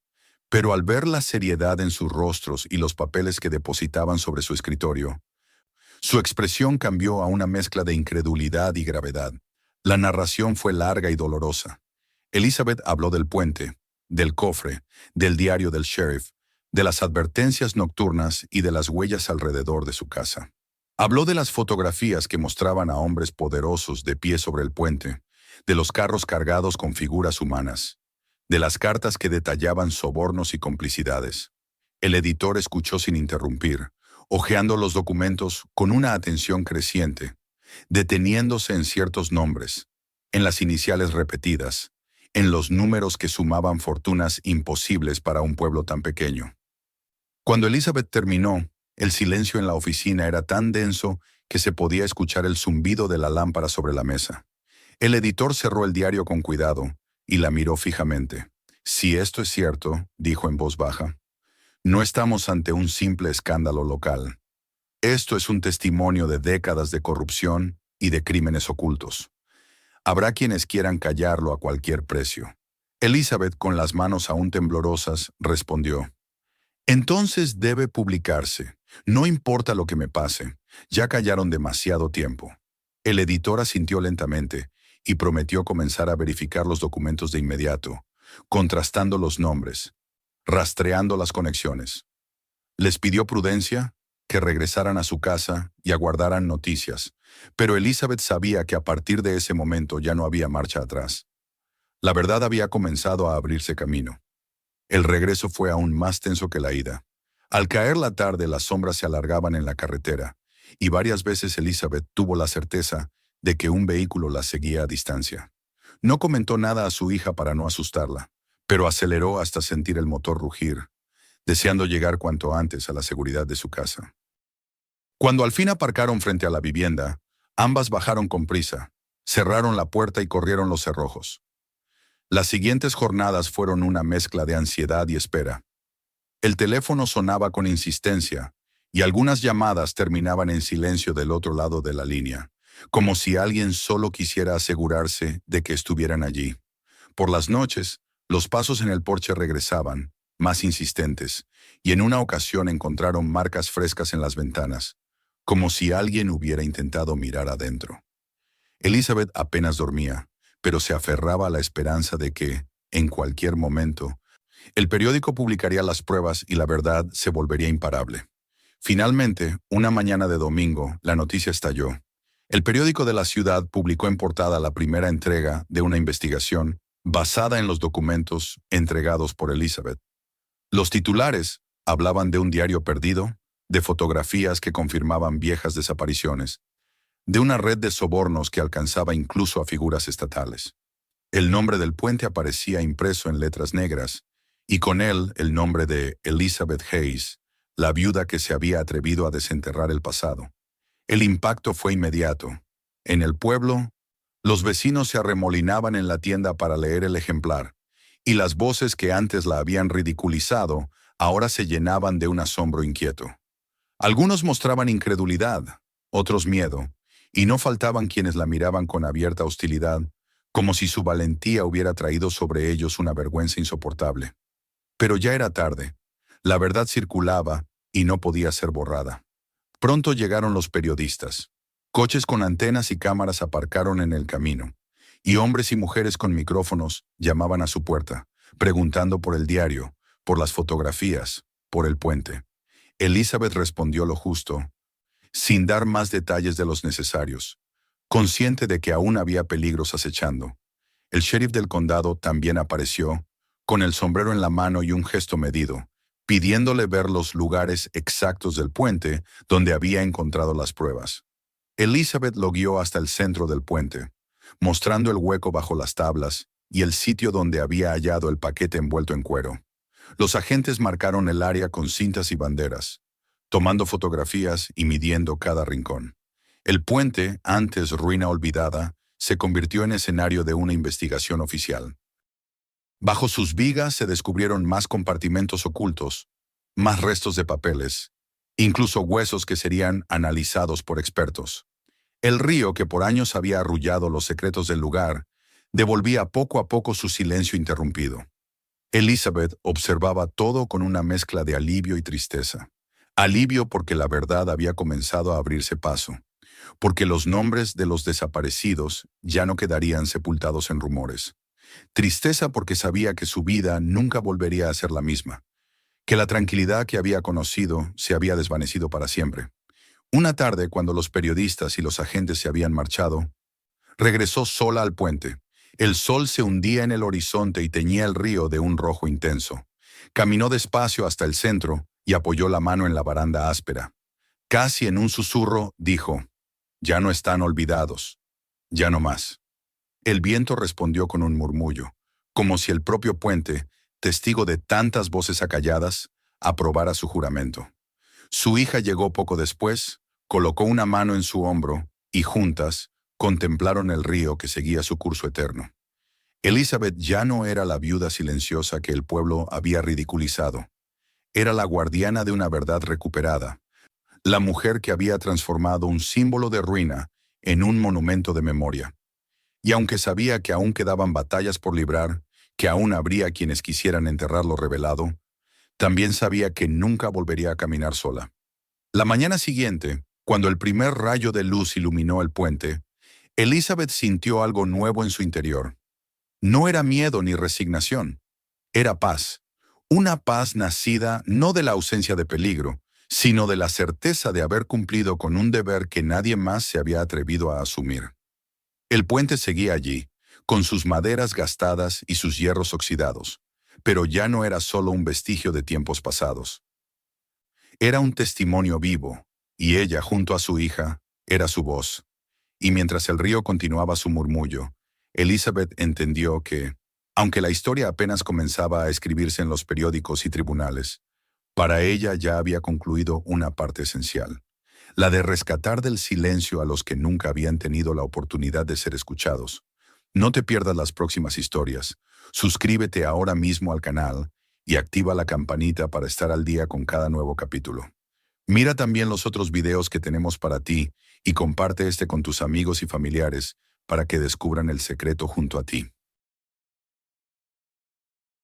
Pero al ver la seriedad en sus rostros y los papeles que depositaban sobre su escritorio, su expresión cambió a una mezcla de incredulidad y gravedad. La narración fue larga y dolorosa. Elizabeth habló del puente, del cofre, del diario del sheriff, de las advertencias nocturnas y de las huellas alrededor de su casa. Habló de las fotografías que mostraban a hombres poderosos de pie sobre el puente, de los carros cargados con figuras humanas, de las cartas que detallaban sobornos y complicidades. El editor escuchó sin interrumpir, hojeando los documentos con una atención creciente, deteniéndose en ciertos nombres, en las iniciales repetidas, en los números que sumaban fortunas imposibles para un pueblo tan pequeño. Cuando Elizabeth terminó, el silencio en la oficina era tan denso que se podía escuchar el zumbido de la lámpara sobre la mesa. El editor cerró el diario con cuidado y la miró fijamente. Si esto es cierto, dijo en voz baja, no estamos ante un simple escándalo local. Esto es un testimonio de décadas de corrupción y de crímenes ocultos. Habrá quienes quieran callarlo a cualquier precio. Elizabeth, con las manos aún temblorosas, respondió, entonces debe publicarse. No importa lo que me pase. Ya callaron demasiado tiempo. El editor asintió lentamente y prometió comenzar a verificar los documentos de inmediato, contrastando los nombres, rastreando las conexiones. Les pidió prudencia, que regresaran a su casa y aguardaran noticias, pero Elizabeth sabía que a partir de ese momento ya no había marcha atrás. La verdad había comenzado a abrirse camino. El regreso fue aún más tenso que la ida. Al caer la tarde, las sombras se alargaban en la carretera, y varias veces Elizabeth tuvo la certeza de que un vehículo la seguía a distancia. No comentó nada a su hija para no asustarla, pero aceleró hasta sentir el motor rugir, deseando llegar cuanto antes a la seguridad de su casa. Cuando al fin aparcaron frente a la vivienda, ambas bajaron con prisa, cerraron la puerta y corrieron los cerrojos. Las siguientes jornadas fueron una mezcla de ansiedad y espera. El teléfono sonaba con insistencia, y algunas llamadas terminaban en silencio del otro lado de la línea, como si alguien solo quisiera asegurarse de que estuvieran allí. Por las noches, los pasos en el porche regresaban, más insistentes, y en una ocasión encontraron marcas frescas en las ventanas, como si alguien hubiera intentado mirar adentro. Elizabeth apenas dormía, pero se aferraba a la esperanza de que, en cualquier momento, el periódico publicaría las pruebas y la verdad se volvería imparable. Finalmente, una mañana de domingo, la noticia estalló. El periódico de la ciudad publicó en portada la primera entrega de una investigación basada en los documentos entregados por Elizabeth. Los titulares hablaban de un diario perdido, de fotografías que confirmaban viejas desapariciones, de una red de sobornos que alcanzaba incluso a figuras estatales. El nombre del puente aparecía impreso en letras negras, y con él el nombre de Elizabeth Hayes, la viuda que se había atrevido a desenterrar el pasado. El impacto fue inmediato. En el pueblo, los vecinos se arremolinaban en la tienda para leer el ejemplar, y las voces que antes la habían ridiculizado ahora se llenaban de un asombro inquieto. Algunos mostraban incredulidad, otros miedo, y no faltaban quienes la miraban con abierta hostilidad, como si su valentía hubiera traído sobre ellos una vergüenza insoportable. Pero ya era tarde. La verdad circulaba y no podía ser borrada. Pronto llegaron los periodistas. Coches con antenas y cámaras aparcaron en el camino, y hombres y mujeres con micrófonos llamaban a su puerta, preguntando por el diario, por las fotografías, por el puente. Elizabeth respondió lo justo, sin dar más detalles de los necesarios, consciente de que aún había peligros acechando. El sheriff del condado también apareció, con el sombrero en la mano y un gesto medido, pidiéndole ver los lugares exactos del puente donde había encontrado las pruebas. Elizabeth lo guió hasta el centro del puente, mostrando el hueco bajo las tablas y el sitio donde había hallado el paquete envuelto en cuero. Los agentes marcaron el área con cintas y banderas, tomando fotografías y midiendo cada rincón. El puente, antes ruina olvidada, se convirtió en escenario de una investigación oficial. Bajo sus vigas se descubrieron más compartimentos ocultos, más restos de papeles, incluso huesos que serían analizados por expertos. El río, que por años había arrullado los secretos del lugar, devolvía poco a poco su silencio interrumpido. Elizabeth observaba todo con una mezcla de alivio y tristeza. Alivio porque la verdad había comenzado a abrirse paso, porque los nombres de los desaparecidos ya no quedarían sepultados en rumores. Tristeza porque sabía que su vida nunca volvería a ser la misma, que la tranquilidad que había conocido se había desvanecido para siempre. Una tarde, cuando los periodistas y los agentes se habían marchado, regresó sola al puente. El sol se hundía en el horizonte y teñía el río de un rojo intenso. Caminó despacio hasta el centro y apoyó la mano en la baranda áspera. Casi en un susurro, dijo, «Ya no están olvidados. Ya no más». El viento respondió con un murmullo, como si el propio puente, testigo de tantas voces acalladas, aprobara su juramento. Su hija llegó poco después, colocó una mano en su hombro y juntas contemplaron el río que seguía su curso eterno. Elizabeth ya no era la viuda silenciosa que el pueblo había ridiculizado. Era la guardiana de una verdad recuperada, la mujer que había transformado un símbolo de ruina en un monumento de memoria. Y aunque sabía que aún quedaban batallas por librar, que aún habría quienes quisieran enterrar lo revelado, también sabía que nunca volvería a caminar sola. La mañana siguiente, cuando el primer rayo de luz iluminó el puente, Elizabeth sintió algo nuevo en su interior. No era miedo ni resignación, era paz. Una paz nacida no de la ausencia de peligro, sino de la certeza de haber cumplido con un deber que nadie más se había atrevido a asumir. El puente seguía allí, con sus maderas gastadas y sus hierros oxidados, pero ya no era solo un vestigio de tiempos pasados. Era un testimonio vivo, y ella, junto a su hija, era su voz. Y mientras el río continuaba su murmullo, Elizabeth entendió que, aunque la historia apenas comenzaba a escribirse en los periódicos y tribunales, para ella ya había concluido una parte esencial, la de rescatar del silencio a los que nunca habían tenido la oportunidad de ser escuchados. No te pierdas las próximas historias. Suscríbete ahora mismo al canal y activa la campanita para estar al día con cada nuevo capítulo. Mira también los otros videos que tenemos para ti y comparte este con tus amigos y familiares para que descubran el secreto junto a ti.